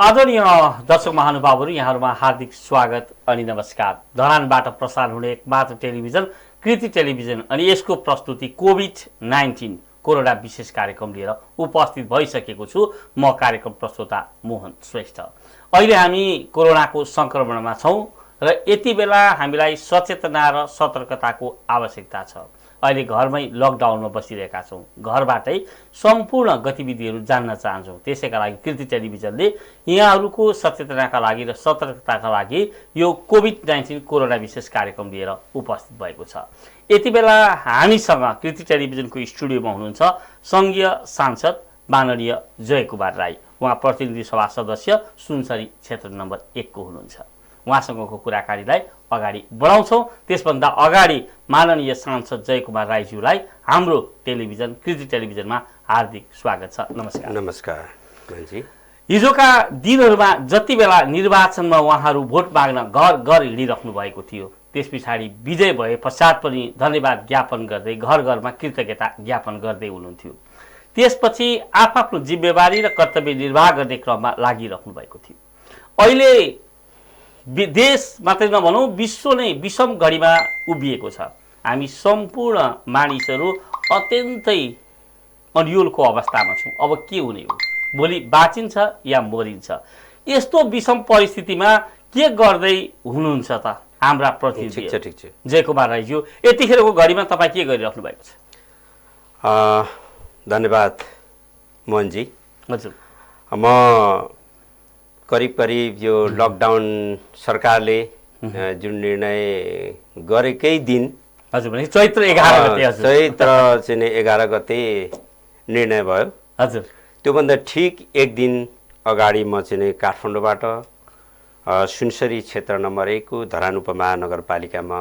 आदरणीय दर्शक महानुभावहरू, यहाँहरूमा हार्दिक स्वागत अनि नमस्कार। धरानबाट प्रसारण हुने एकमात्र टेलिभिजन कृति टेलिभिजन अनि यसको प्रस्तुति कोभिड-19 कोरोना विशेष कार्यक्रम लिएर उपस्थित भइसकेको छु। म कार्यक्रम प्रस्तोता मोहन श्रेष्ठ। अहिले हामी कोरोनाको संक्रमणमा छौं र यति बेला हामीलाई सचेतना र सतर्कताको आवश्यकता छ। अहिले घरमै लकडाउनमा बसिरहेका छौं। घरबाटै सम्पूर्ण गतिविधिहरू जान्न चाहन्छौं। त्यसैका लागि कृति टेलिभिजनले यहाँहरूको सचेतनाका लागि र सतर्कताका लागि यो कोभिड-19 कोरोना विशेष कार्यक्रम लिएर उपस्थित भएको छ। यति बेला हामीसँग कृति टेलिभिजनको स्टुडियोमा हुनुहुन्छ संघीय सांसद माननीय जयकुमार राई। उहाँ प्रतिनिधि सभा सदस्य सुनसरी क्षेत्र नम्बर 1 को हुनुहुन्छ। उहाँसँगको कुराकानीलाई अगाडि बढाउँछौं। त्यसभन्दा अगाडि माननीय सांसद जयकुमार राईज्यूलाई हाम्रो टेलिभिजन कृति टेलिभिजनमा हार्दिक स्वागत छ। नमस्कार। नमस्कार जी। हिजोका दिनहरूमा जति बेला निर्वाचनमा उहाँहरू भोट माग्न घर घर हिँडिराख्नु भएको थियो, त्यस पछाडि विजय भए पश्चात पनि धन्यवाद ज्ञापन गर्दै घर घरमा कृतज्ञता ज्ञापन गर्दै हुनुहुन्थ्यो। त्यसपछि आफ्नो जिम्मेवारी र कर्तव्य निर्वाह गर्ने क्रममा लागिराख्नु भएको थियो। अहिले देश मात्रै नभनौं विश्व नै विषम घडीमा उभिएको छ। हामी सम्पूर्ण मानिसहरू अत्यन्तै अन्यलको अवस्थामा छौं। अब के हुने हो? भोलि बाँचिन्छ या मरिन्छ? यस्तो विषम परिस्थितिमा के गर्दै हुनुहुन्छ त हाम्रा प्रतिनिधि? ठिक छ जयकुमार राईज्यू, यतिखेरको घडीमा तपाईँ के गरिराख्नु भएको छ? धन्यवाद मोहनजी। हजुर, म करिब यो लकडाउन सरकारले जुन निर्णय गरेकै दिन, हजुर भने चैत्र 11 गते, हजुर चैत्र चाहिँ 11 गते निर्णय भयो। हजुर, त्योभन्दा ठिक एक दिन अगाडि म चाहिँ काठमाडौँबाट सुनसरी क्षेत्र नम्बर 1 को धरान उपमहानगरपालिकामा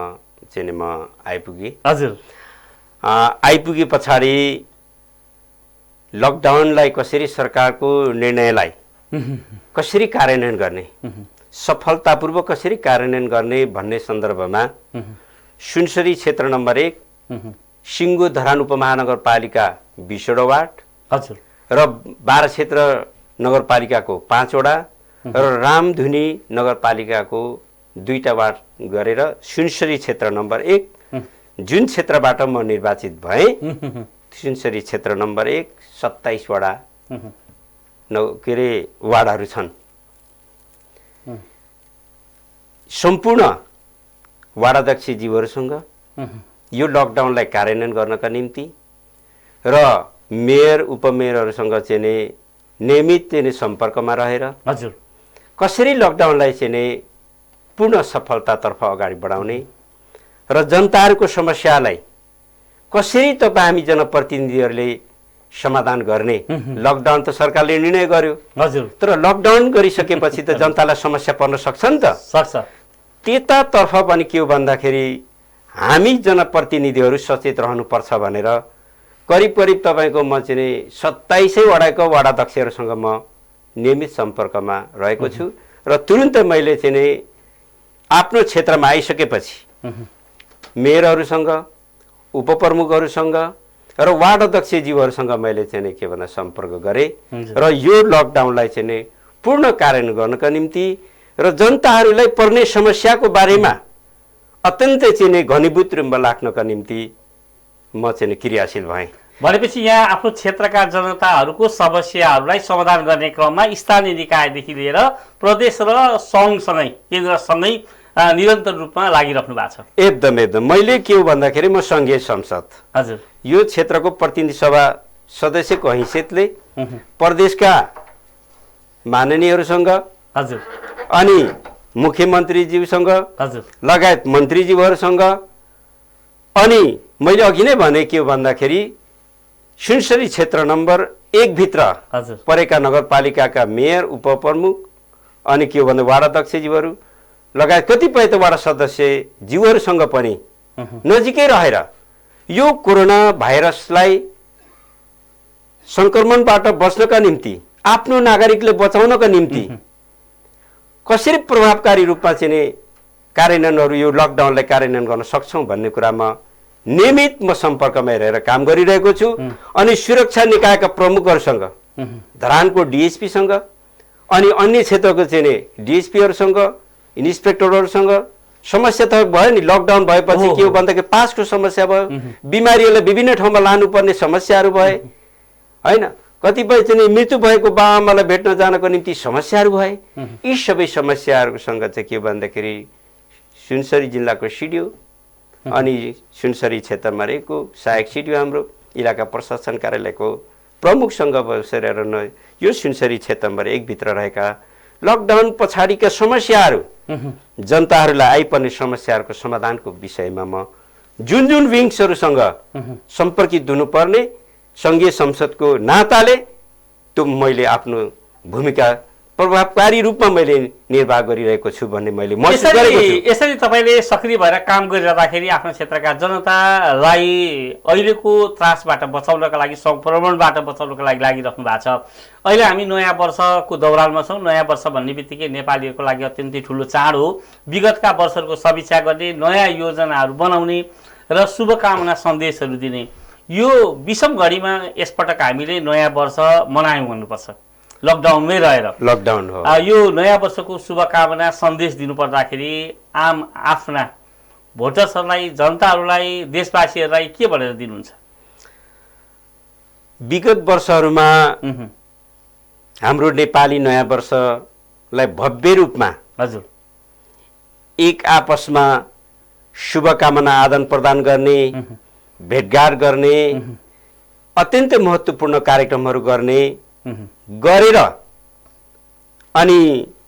चाहिँ म आइपुगेँ। हजुर, आइपुगे पछाडि लकडाउनलाई कसरी, सरकारको निर्णयलाई कसरी कार्यान्वयन गर्ने, सफलतापूर्वक कसरी कार्यान्वयन गर्ने भन्ने सन्दर्भमा सुनसरी क्षेत्र नम्बर 1 सिङ्गो धरान उपमहानगरपालिका 20 वटा वार्ड, हजुर, र 12 क्षेत्र नगरपालिकाको 5 वटा र रामधुनी नगरपालिकाको 2टा वार्ड गरेर सुनसरी क्षेत्र नम्बर 1 जुन क्षेत्रबाट म निर्वाचित भएँ, सुनसरी क्षेत्र नम्बर 1 27 वटा वार्डहरू छन्। सम्पूर्ण वार्डाध्यक्षज्यूहरूसँग यो लकडाउनलाई कार्यान्वयन गर्नका निम्ति र मेयर उपमेयरहरूसँग चाहिँ नियमित सम्पर्कमा रहेर हजुर कसरी लकडाउनलाई चाहिँ पूर्ण सफलतातर्फ अगाडि बढाउने र जनताहरूको समस्यालाई कसरी तपाईँ हामी जनप्रतिनिधिहरूले समाधान गर्ने। लकडाउन त सरकारले निर्णय गर्यो, हजुर, तर लकडाउन गरिसकेपछि त जनतालाई समस्या पर्न सक्छ नि त। सक्छ। त्यतातर्फ पनि के हो भन्दाखेरि हामी जनप्रतिनिधिहरू सचेत रहनुपर्छ भनेर करिब तपाईँको म चाहिँ 27 वटाको वार्डाध्यक्षहरूसँग म नियमित सम्पर्कमा रहेको छु र तुरुन्तै मैले चाहिँ आफ्नो क्षेत्रमा आइसकेपछि मेयरहरूसँग, उपप्रमुखहरूसँग र वार्ड अध्यक्षज्यूहरूसँग मैले चाहिँ के भन्दा सम्पर्क गरेँ र यो लकडाउनलाई चाहिँ पूर्ण कार्यान्वयन गर्नका निम्ति र जनताहरूलाई पर्ने समस्याको बारेमा अत्यन्तै चाहिँ घनीभूत रूपमा लाग्नका निम्ति म चाहिँ क्रियाशील भएँ। भनेपछि यहाँ आफ्नो क्षेत्रका जनताहरूको समस्याहरूलाई समाधान गर्ने क्रममा स्थानीय निकायदेखि लिएर प्रदेश र सङ्घसँगै केन्द्रसँगै निरन्तर रूपमा लागिराख्नु भएको छ। एकदम मैले के हो भन्दाखेरि म सङ्घीय संसद, हजुर, यो क्षेत्रको प्रतिनिधि सभा सदस्यको हैसियतले प्रदेशका माननीयहरूसँग, हजुर, अनि मुख्यमन्त्रीज्यूसँग, हजुर, लगायत मन्त्रीज्यूहरूसँग, अनि मैले अघि नै भने के हो भन्दाखेरि सुनसरी क्षेत्र नम्बर 1 भित्र परेका नगरपालिकाका मेयर, उपप्रमुख, अनि के हो भन्दा वार्ड अध्यक्षज्यूहरू लगायत कतिपय त वार्ड सदस्यज्यूहरूसँग पनि नजिकै रहेर यो कोरोना भाइरसलाई संक्रमणबाट बच्नका निम्ति, आफ्नो नागरिकले बचाउनका निम्ति कसरी प्रभावकारी रूपमा चाहिँ कार्यान्वयनहरू यो लकडाउनलाई कार्यान्वयन गर्न सक्छौं भन्ने कुरामा नियमित म सम्पर्कमा रहेर काम गरिरहेको छु। अनि सुरक्षा निकायका प्रमुखहरूसँग, धरानको डीएसपी सँग, अनि अन्य क्षेत्रको चाहिँ नि डिएसपीहरूसँग इन्सपेक्टरहरूसँग समस्या त भयो नि। लकडाउन भएपछि के हो भन्दाखेरि पासको समस्या भयो, बिमारीहरूलाई विभिन्न ठाउँमा लानुपर्ने समस्याहरू भए होइन, कतिपय चाहिँ मृत्यु भएको बाबाआमालाई भेट्न जानको निम्ति समस्याहरू भए। यी सबै समस्याहरूसँग चाहिँ के भन्दाखेरि सुनसरी जिल्लाको सिडिओ अनि सुनसरी क्षेत्रमा रहेको सहायक सिडिओ हाम्रो इलाका प्रशासन कार्यालयको प्रमुखसँग बसेर यो सुनसरी क्षेत्रमा एकभित्र रहेका लकडाउन पछाडिका समस्याहरू जनताहरूलाई आइपर्ने समस्याहरूको समाधानको विषयमा म जुन जुन विङ्सहरूसँग सम्पर्कित हुनुपर्ने सङ्घीय संसदको नाताले त्यो मैले आफ्नो भूमिका प्रभावकारी रूपमा मैले निर्वाह गरिरहेको छु भन्ने मैले महसुस गरेको छु। यसरी तपाईँले सक्रिय भएर काम गरिरहँदाखेरि आफ्नो क्षेत्रका जनतालाई अहिलेको त्रासबाट बचाउनका लागि, सङ्क्रमणबाट बचाउनका लागि लागिराख्नु भएको छ। अहिले हामी नयाँ वर्षको दौरानमा छौँ। नयाँ वर्ष भन्ने बित्तिकै नेपालीहरूको लागि अत्यन्तै ठुलो चाड हो। विगतका वर्षहरूको समीक्षा गर्ने, नयाँ योजनाहरू बनाउने र शुभकामना सन्देशहरू दिने, यो विषम घडीमा यसपटक हामीले नयाँ वर्ष मनायौँ भन्नुपर्छ, लकडाउनमै रहेर। लकडाउन हो। यो नयाँ वर्षको शुभकामना सन्देश दिनुपर्दाखेरि आम आफ्ना भोटर्सहरूलाई, जनताहरूलाई, देशवासीहरूलाई के भनेर दिनुहुन्छ? विगत वर्षहरूमा हाम्रो नेपाली नयाँ वर्षलाई भव्य रूपमा हजुर एक आपसमा शुभकामना आदान प्रदान गर्ने, भेटघाट गर्ने, अत्यन्तै महत्त्वपूर्ण कार्यक्रमहरू गरेर अनि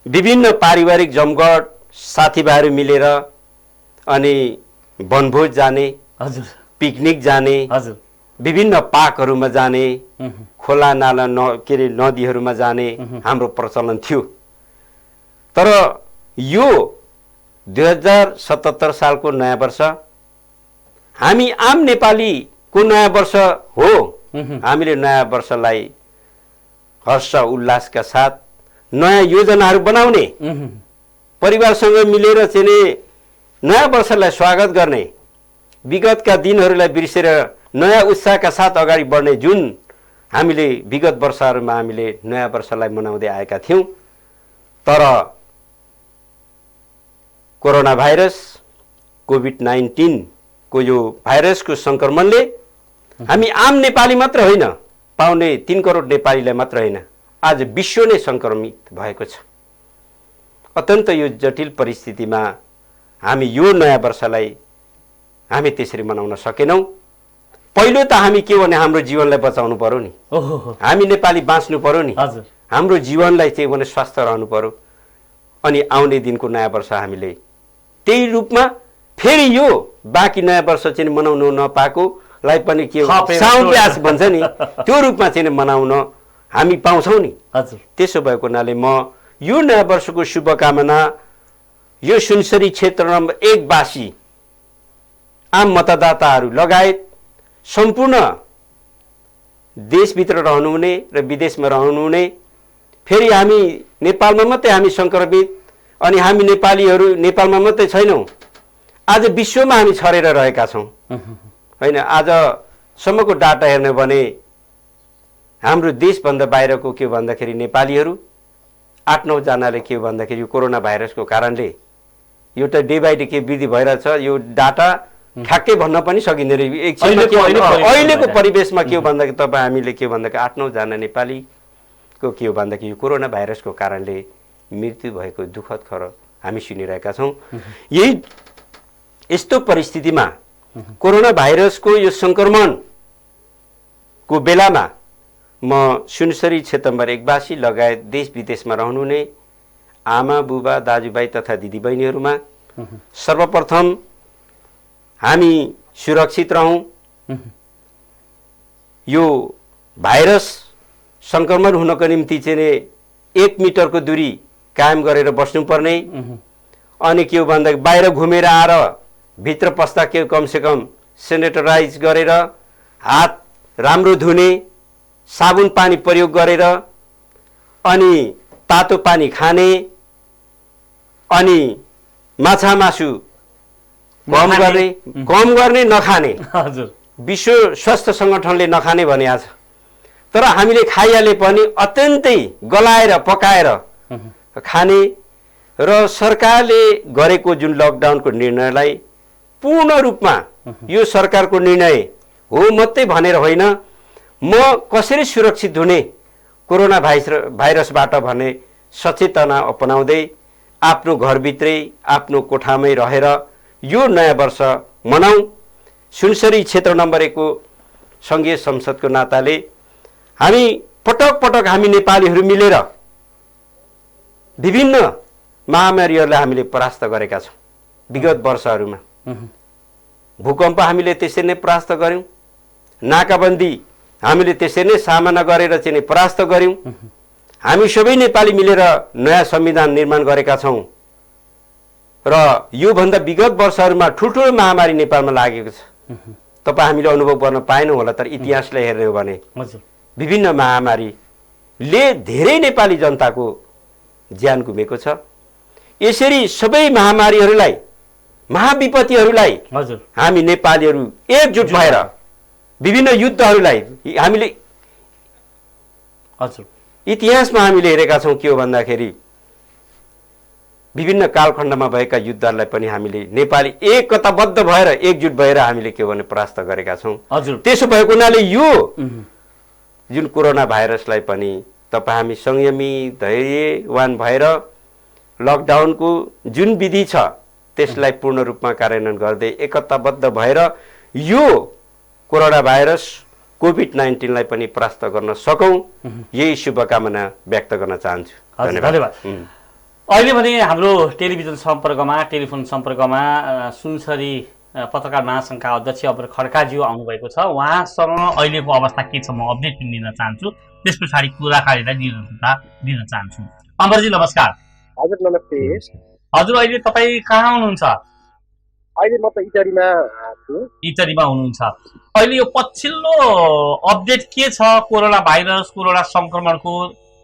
विभिन्न पारिवारिक जमघट साथीभाइहरू मिलेर अनि वनभोज जाने, हजुर पिकनिक जाने, हजुर विभिन्न पार्कहरूमा जाने, खोला नाला के अरे नदीहरूमा जाने हाम्रो प्रचलन थियो। तर यो 2077 सालको नयाँ वर्ष हामी आम नेपालीको नयाँ वर्ष हो। हामीले नयाँ वर्षलाई हर्ष उल्लासका साथ नयाँ योजनाहरू बनाउने, परिवारसँग मिलेर चाहिँ नयाँ वर्षलाई स्वागत गर्ने, विगतका दिनहरूलाई बिर्सेर नयाँ उत्साहका साथ अगाडि बढ्ने जुन हामीले विगत वर्षहरूमा हामीले नयाँ वर्षलाई मनाउँदै आएका थियौँ। तर कोरोना भाइरस कोभिड-19 को यो भाइरसको सङ्क्रमणले हामी आम नेपाली मात्र होइन, पाउने 3 करोड नेपालीलाई मात्र होइन, आज विश्व नै सङ्क्रमित भएको छ। अत्यन्त यो जटिल परिस्थितिमा हामी यो नयाँ वर्षलाई हामी त्यसरी मनाउन सकेनौँ। पहिलो त हामी के भने हाम्रो जीवनलाई बचाउनु पर्यो नि। हामी नेपाली बाँच्नु पर्यो नि। हाम्रो जीवनलाई चाहिँ भने स्वस्थ रहनु पर्यो। अनि आउने दिनको नयाँ वर्ष हामीले त्यही रूपमा फेरि यो बाँकी नयाँ वर्ष चाहिँ मनाउनु नपाएकोलाई पनि के साउन्ड भन्छ नि, त्यो रूपमा चाहिँ मनाउन हामी पाउँछौँ नि। त्यसो भएको हुनाले म यो नयाँ वर्षको शुभकामना यो सुनसरी क्षेत्र नम्बर 1 वासी आम मतदाताहरू लगायत सम्पूर्ण देशभित्र रहनुहुने र विदेशमा रहनुहुने, फेरि हामी नेपालमा मात्रै हामी सङ्क्रमित अनि हामी नेपालीहरू नेपालमा मात्रै छैनौँ, आज विश्वमा हामी छरेर रहेका छौँ होइन। आजसम्मको डाटा हेर्ने भने हाम्रो देशभन्दा बाहिरको के भन्दाखेरि नेपालीहरू 8-9 जनाले के भन्दाखेरि यो कोरोना भाइरसको कारणले एउटा डे बाई डे के वृद्धि भइरहेछ। यो डाटा ठ्याक्कै भन्न पनि सकिँदैन। अहिलेको परिवेशमा के हो भन्दाखेरि तपाईँ हामीले के भन्दाखेरि 8-9 जना नेपालीको के हो भन्दाखेरि यो कोरोना भाइरसको कारणले मृत्यु भएको दुःखद खबर हामी सुनिरहेका छौँ। यस्तो परिस्थितिमा कोरोना भाइरसको यो सङ्क्रमणको बेलामा म सुनसरी क्षेत्र नम्बर 1 वासी लगायत देश विदेशमा रहनुहुने आमा बुबा दाजुभाइ तथा दिदीबहिनीहरूमा सर्वप्रथम हामी सुरक्षित रहौँ। यो भाइरस सङ्क्रमण हुनको निम्ति चाहिँ 1 मिटरको दूरी कायम गरेर बस्नुपर्ने, अनि के हो भन्दाखेरि बाहिर घुमेर आएर भित्र पस्दा के कमसेकम सेनिटाइज गरेर हात राम्रो धुने, साबुन पानी प्रयोग गरेर अनि तातो पानी खाने, अनि माछा मासु कम गर्ने नखाने। विश्व स्वास्थ्य सङ्गठनले नखाने भने आज, तर हामीले खाइहाले पनि अत्यन्तै गलाएर पकाएर खाने र सरकारले गरेको जुन लकडाउनको निर्णयलाई पूर्ण रूपमा यो सरकारको निर्णय हो मात्रै भनेर होइन, म कसरी सुरक्षित हुने कोरोना भाइरसबाट भन्ने सचेतना अपनाउँदै आफ्नो घरभित्रै आफ्नो कोठामै रहेर यो नयाँ वर्ष मनाउँ। सुनसरी क्षेत्र नम्बर 1 को सङ्घीय संसदको नाताले हामी पटक पटक हामी नेपालीहरू मिलेर विभिन्न महामारीहरूलाई हामीले परास्त गरेका छौँ। विगत वर्षहरूमा भूकम्प हामीले त्यसरी नै परास्त गऱ्यौँ, नाकाबन्दी हामीले त्यसरी नै सामना गरेर चाहिँ नि परास्त गऱ्यौँ। हामी सबै नेपाली मिलेर नयाँ संविधान निर्माण गरेका छौँ र योभन्दा विगत वर्षहरूमा ठुल्ठुलो महामारी नेपालमा लागेको छ। तपाईँ हामीले अनुभव गर्न पाएनौँ होला, तर इतिहासलाई हेर्ने हो भने विभिन्न महामारीले धेरै नेपाली जनताको ज्यान गुमेको छ। यसरी सबै महामारीहरूलाई, महाविपत्तिहरूलाई हामी नेपालीहरू एकजुट भएर विभिन्न युद्धहरूलाई हामीले इतिहासमा हामीले हेरेका छौँ। के हो भन्दाखेरि विभिन्न कालखण्डमा भएका युद्धहरूलाई पनि हामीले नेपाली एकताबद्ध भएर एकजुट भएर हामीले के भने परास्त गरेका छौँ। त्यसो भएको हुनाले यो जुन कोरोना भाइरसलाई पनि तपाईँ हामी संयमी धैर्यवान भएर लकडाउनको जुन विधि छ त्यसलाई पूर्ण रूपमा कार्यान्वयन गर्दै एकताबद्ध भएर यो कोरोना भाइरस कोभिड-19 लाई पनि परास्त गर्न सकौँ, यही शुभकामना व्यक्त गर्न चाहन्छु। धन्यवाद। अहिले भने हाम्रो टेलिभिजन सम्पर्कमा, टेलिफोन सम्पर्कमा सुनसरी पत्रकार महासङ्घका अध्यक्ष अमर खड्काज्यू आउनुभएको छ। उहाँसँग अहिलेको अवस्था के छ म अपडेट पनि लिन चाहन्छु, त्यस पछाडि कुराकानीलाई निरन्तरता दिन चाहन्छु। अमरजी नमस्कार। हजुर नमस्ते। हजुर अहिले तपाईँ कहाँ हुनुहुन्छ? अहिले म त इटरीमा छु। इटरीमा हुनुहुन्छ। अहिले यो पछिल्लो अपडेट के छ कोरोना भाइरस, कोरोना संक्रमणको?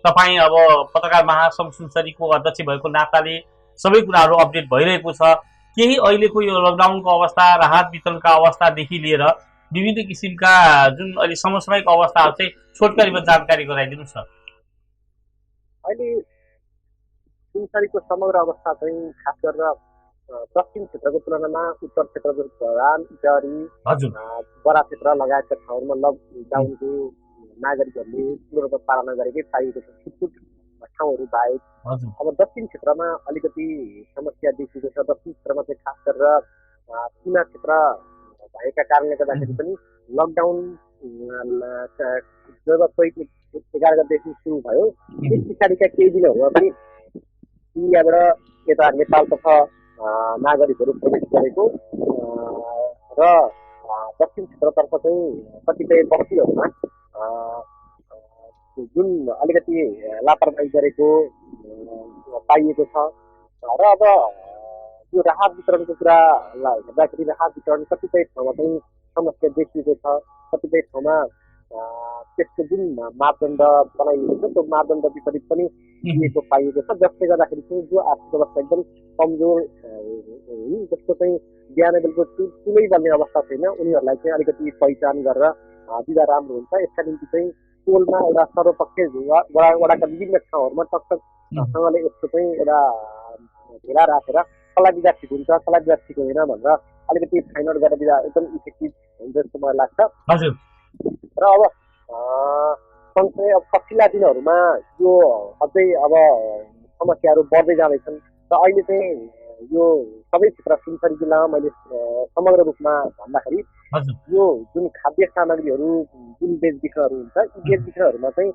तपाईँ अब पत्रकार महासङ्घ सुनसरीको अध्यक्ष भएको नाताले सबै कुराहरू अपडेट भइरहेको छ। केही अहिलेको यो लकडाउनको अवस्था, राहत वितरणका अवस्थादेखि लिएर विभिन्न किसिमका जुन अहिले समसामयिक अवस्थाहरू चाहिँ छोटकरीमा जानकारी गराइदिनुहोस् न। अहिले सुनसरीको समग्र अवस्था चाहिँ खास गरेर दक्षिण क्षेत्रको तुलनामा उत्तर क्षेत्रको धरान, इटरी, बरा क्षेत्र लगायतका ठाउँमा लकडाउनको नागरिकहरूले पूर्णतः पालना गरेकै पाइएको छ। छुटपुट ठाउँहरू बाहेक अब दक्षिण क्षेत्रमा अलिकति समस्या देखिएको छ। दक्षिण क्षेत्रमा चाहिँ खास गरेर सीमा क्षेत्र भएका कारणले गर्दाखेरि पनि लकडाउन जब 11 गतेदेखि सुरु भयो त्यस पछाडिका केही दिनहरूमा पनि इन्डियाबाट यता नेपालतर्फ नागरिकहरू प्रवेश गरेको र दक्षिण क्षेत्रतर्फ चाहिँ कतिपय बस्तीहरूमा जुन अलिकति लापरवाही गरेको पाइएको छ र अब यो राहत वितरणको कुरालाई हेर्दाखेरि राहत वितरण कतिपय ठाउँमा चाहिँ समस्या देखिएको छ। कतिपय ठाउँमा त्यसको जुन मापदण्ड बनाइएको छ त्यो मापदण्ड विपरीत पनि दिएको पाइएको छ, जसले गर्दाखेरि चाहिँ जो आर्थिक अवस्था एकदम कमजोर जसको चाहिँ बिहान बेलुको कुनै बन्ने अवस्था छैन उनीहरूलाई चाहिँ अलिकति पहिचान गरेर दिँदा राम्रो हुन्छ। यसका निम्ति चाहिँ टोलमा एउटा सर्वपक्षीय वडाका विभिन्न ठाउँहरूमा टकटकसँगले यसको चाहिँ एउटा भेला राखेर कसलाई दिँदा ठिक हुन्छ, कसलाई दिँदा ठिक होइन भनेर अलिकति फाइन्ड आउट गरेर दिँदा एकदम इफेक्टिभ हुन्छ जस्तो मलाई लाग्छ। र अब सँगसँगै अब पछिल्ला दिनहरूमा यो अझै अब समस्याहरू बढ्दै जाँदैछन् र अहिले चाहिँ यो सबै क्षेत्र सुनसरी जिल्लामा मैले समग्र रूपमा भन्दाखेरि यो जुन खाद्य सामग्रीहरू जुन बेचबिखनहरू हुन्छ यी बेचबिखनहरूमा चाहिँ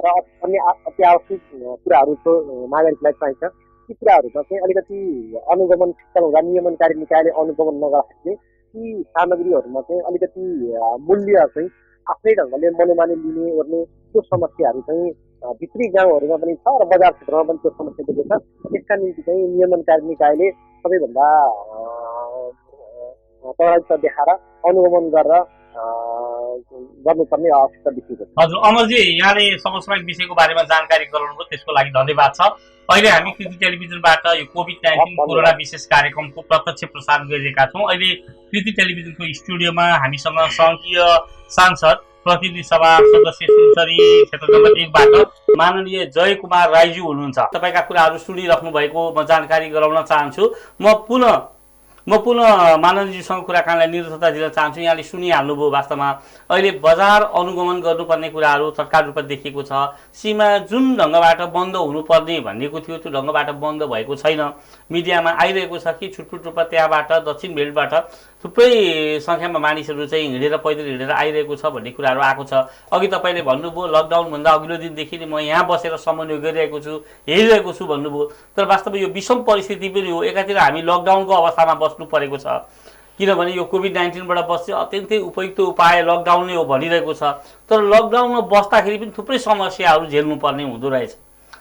र अन्य अति आवश्यक कुराहरू नागरिकलाई चाहिन्छ ती कुराहरूमा चाहिँ अलिकति अनुगमन हुँदा नियमनकारी निकायले अनुगमन नगर्दाखेरि ती सामग्रीहरूमा चाहिँ अलिकति मूल्य चाहिँ आफ्नै ढङ्गले मनोमानी लिने ओर्ने त्यो समस्याहरू चाहिँ भित्री गाउँहरूमा पनि छ र बजार क्षेत्रमा पनि त्यो समस्या देखिएको छ। त्यसका निम्ति चाहिँ नियमनकारी निकायले सबैभन्दा तराई देखाएर अनुगमन गरेर गर्नुपर्ने आवश्यकता देखिएको छ। हजुर अमरजी, यहाँले समसामयिक विषयको बारेमा जानकारी गराउनुभयो, त्यसको लागि धन्यवाद छ। अहिले हामी कृति टेलिभिजनबाट यो कोभिड-19 कोरोना विशेष कार्यक्रमको प्रत्यक्ष प्रसारण गरिरहेका छौँ। अहिले कृति टेलिभिजनको स्टुडियोमा हामीसँग सङ्घीय सांसद प्रतिनिधि सभा सदस्य सुनसरी क्षेत्र नम्बर 1 बाट माननीय जय कुमार राईज्यू हुनुहुन्छ। तपाईका कुराहरू सुनिराख्नु भएको म जानकारी गराउन चाहन्छु। म पुनः माननीयज्यूसँग कुराकानीलाई निरन्तरता दिन चाहन्छु। यहाँले सुनिहाल्नुभयो, वास्तवमा अहिले बजार अनुगमन गर्नुपर्ने कुराहरू तत्काल रूपमा देखिएको छ। सीमा जुन ढङ्गबाट बन्द हुनुपर्ने भनिएको थियो त्यो ढङ्गबाट बन्द भएको छैन। मिडियामा आइरहेको छ कि छुटपुट रूपमा त्यहाँबाट दक्षिण बेल्टबाट थुप्रै सङ्ख्यामा मानिसहरू चाहिँ हिँडेर पैदल हिँडेर आइरहेको छ भन्ने कुराहरू आएको छ। अघि तपाईँले भन्नुभयो लकडाउनभन्दा अघिल्लो दिनदेखि नै म यहाँ बसेर समन्वय गरिरहेको छु, हेरिरहेको छु भन्नुभयो। तर वास्तवमा यो विषम परिस्थिति पनि हो। एकातिर हामी लकडाउनको अवस्थामा बस्नु परेको छ, किनभने यो कोभिड-19बाट बस्ने अत्यन्तै उपयुक्त उपाय लकडाउन नै हो भनिरहेको छ। तर लकडाउनमा बस्दाखेरि पनि थुप्रै समस्याहरू झेल्नुपर्ने हुँदो रहेछ,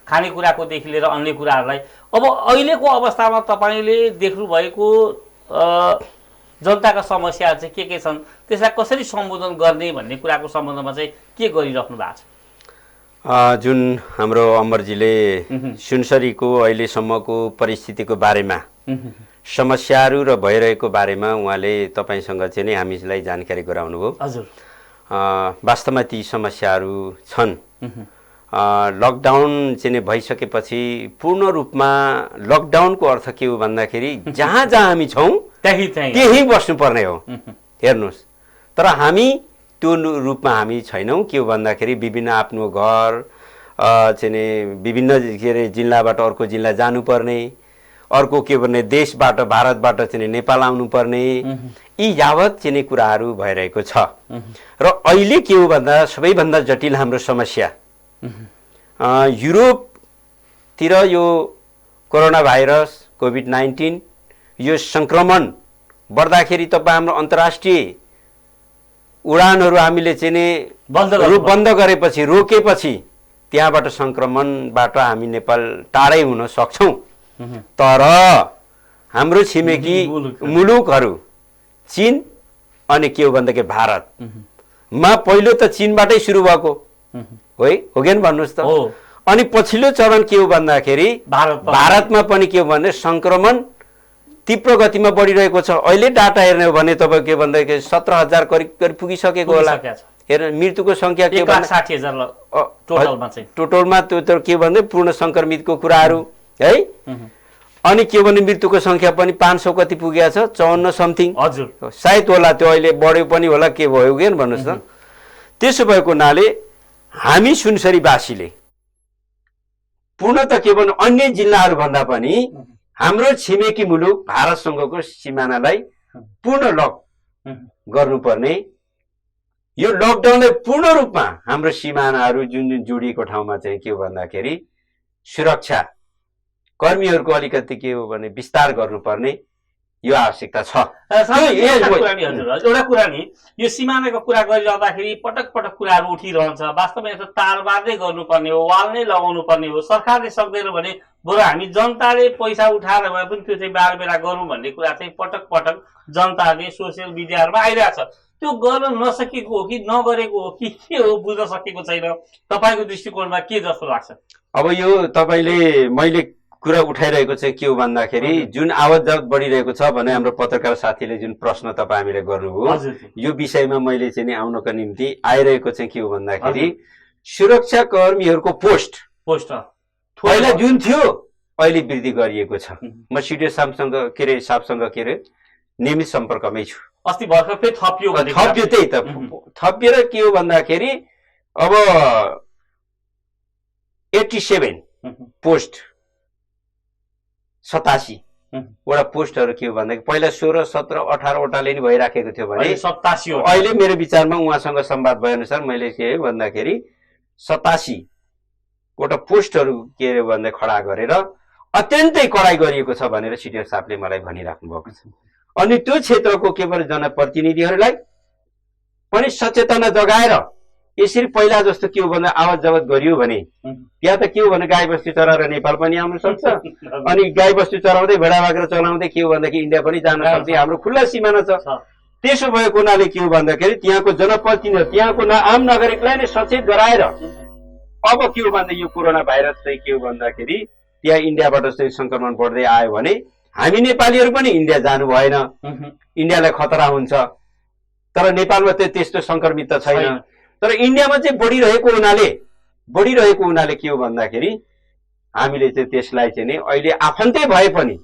खानेकुराकोदेखि लिएर अन्य कुराहरूलाई। अब अहिलेको अवस्थामा तपाईँले देख्नुभएको जनताका समस्याहरू चाहिँ के छन्, त्यसलाई कसरी सम्बोधन गर्ने भन्ने कुराको सम्बन्धमा चाहिँ के गरिराख्नु भएको छ? जुन हाम्रो अमरजीले सुनसरीको अहिलेसम्मको परिस्थितिको बारेमा, समस्याहरू र भइरहेको बारेमा उहाँले तपाईँसँग चाहिँ नै हामीलाई जानकारी गराउनुभयो। हजुर, वास्तवमा ती समस्याहरू छन्। लकडाउन चाहिँ भइसकेपछि पूर्ण रूपमा लकडाउनको अर्थ के हो भन्दाखेरि जहाँ जहाँ हामी छौँ त्यही बस्नुपर्ने हो। हेर्नुहोस्, तर हामी त्यो रूपमा हामी छैनौँ। के हो भन्दाखेरि विभिन्न आफ्नो घर चाहिँ विभिन्न के अरे जिल्लाबाट अर्को जिल्ला जानुपर्ने, अर्को के भन्ने देशबाट भारतबाट चाहिँ नेपाल आउनुपर्ने, यी यावत चाहिँ कुराहरू भइरहेको छ। र अहिले के हो भन्दा सबैभन्दा जटिल हाम्रो समस्या युरोपतिर यो कोरोना भाइरस कोभिड-19 यो सङ्क्रमण बढ्दाखेरि तपाईँ हाम्रो अन्तर्राष्ट्रिय उडानहरू हामीले चाहिँ बन्द गरेपछि, रोकेपछि त्यहाँबाट सङ्क्रमणबाट हामी नेपाल टाढै हुन सक्छौँ। तर हाम्रो छिमेकी मुलुकहरू चीन अनि के हो भन्दाखेरि भारतमा पहिलो त चीनबाटै सुरु भएको हो कि भन्नुहोस् त। अनि पछिल्लो चरण के हो भन्दाखेरि भारतमा पनि के हो भने सङ्क्रमण तीव्र गतिमा बढिरहेको छ। अहिले डाटा हेर्ने हो भने तपाईँ के भन्दाखेरि 17,000 करिब पुगिसकेको होला। हेर्नु, मृत्युको सङ्ख्या के भन्दा 60,000 टोटलमा त्यो के भन्दै पूर्ण सङ्क्रमितको कुराहरू है। अनि के भने मृत्युको सङ्ख्या पनि 500 कति पुगेको छ, 54 समथिङ। हजुर, सायद होला, त्यो अहिले बढ्यो पनि होला, के भयो कि भन्नुहोस् न। त्यसो भएको हुनाले हामी सुनसरीवासीले पूर्णतः के भन्नु अन्य जिल्लाहरू भन्दा पनि हाम्रो छिमेकी मुलुक भारतसँगको सिमानालाई पूर्ण लक गर्नुपर्ने, यो लकडाउनले पूर्ण रूपमा हाम्रो सिमानाहरू जुन जुन जोडिएको ठाउँमा चाहिँ के हो भन्दाखेरि सुरक्षा कर्मीहरूको अलिकति के हो भने विस्तार गर्नुपर्ने यो आवश्यकता छ। एउटा कुरा नि, यो सिमानाको कुरा गरिरहँदाखेरि पटक पटक कुराहरू उठिरहन्छ। वास्तवमा यसो तार बाँध्दै गर्नुपर्ने हो, वाल नै लगाउनु पर्ने हो। सरकारले सक्दैन भने बरु हामी जनताले पैसा उठाएर भए पनि त्यो चाहिँ बारबेरा गरौँ भन्ने कुरा चाहिँ पटक पटक जनताले सोसियल मिडियाहरूमा आइरहेछ। त्यो गर्न नसकेको हो कि नगरेको हो कि के हो बुझ्न सकेको छैन। तपाईँको दृष्टिकोणमा के जस्तो लाग्छ? अब यो तपाईँले मैले कुरा उठाइरहेको चाहिँ के हो भन्दाखेरि जुन आवत बढिरहेको छ भने हाम्रो पत्रकार साथीले जुन प्रश्न तपाईँ हामीले गर्नुभयो, यो विषयमा मैले चाहिँ आउनको निम्ति आइरहेको चाहिँ के हो भन्दाखेरि सुरक्षा कर्मीहरूको पोस्ट पहिला जुन थियो अहिले वृद्धि गरिएको छ। म सिडिओ साहबसँग के अरे नियमित सम्पर्कमै छु। अस्ति भर्खर फेरि थपियो त्यही त थपिएर के हो भन्दाखेरि अब 87 पोस्ट 87 वटा पोस्टहरू के हो भन्दाखेरि पहिला 16, 17, 18 वटाले नि भइराखेको थियो भने 87 अहिले मेरो विचारमा उहाँसँग संवाद भए अनुसार मैले के भन्दाखेरि 87 वटा पोस्टहरू के अरे भन्दा खडा गरेर अत्यन्तै कडाई गरिएको छ भनेर सिडिओ साहबले मलाई भनिराख्नु भएको छ। अनि त्यो क्षेत्रको केवल जनप्रतिनिधिहरूलाई पनि सचेतना जगाएर यसरी पहिला जस्तो के हो भन्दा आवत जावत गरियो भने त्यहाँ त के हो भने गाई बस्तु चराएर नेपाल पनि आउन सक्छ। अनि गाई बस्तु चराउँदै भेडा बाख्रा चलाउँदै के हो भन्दाखेरि इन्डिया पनि जान सक्छ। हाम्रो खुल्ला सिमाना छ। त्यसो भएको हुनाले के हो भन्दाखेरि त्यहाँको जनप्रतिनिधि त्यहाँको आम नागरिकलाई नै सचेत गराएर अब के हो भन्दा यो कोरोना भाइरस चाहिँ के हो भन्दाखेरि त्यहाँ इन्डियाबाट चाहिँ संक्रमण बढ्दै आयो भने हामी नेपालीहरू पनि इन्डिया जानु भएन, इन्डियालाई खतरा हुन्छ। तर नेपालमा त त्यस्तो संक्रमित त छैन। तर इन्डियामा चाहिँ बढिरहेको हुनाले के हो भन्दाखेरि हामीले चाहिँ त्यसलाई चाहिँ नि अहिले आफन्तै भए पनि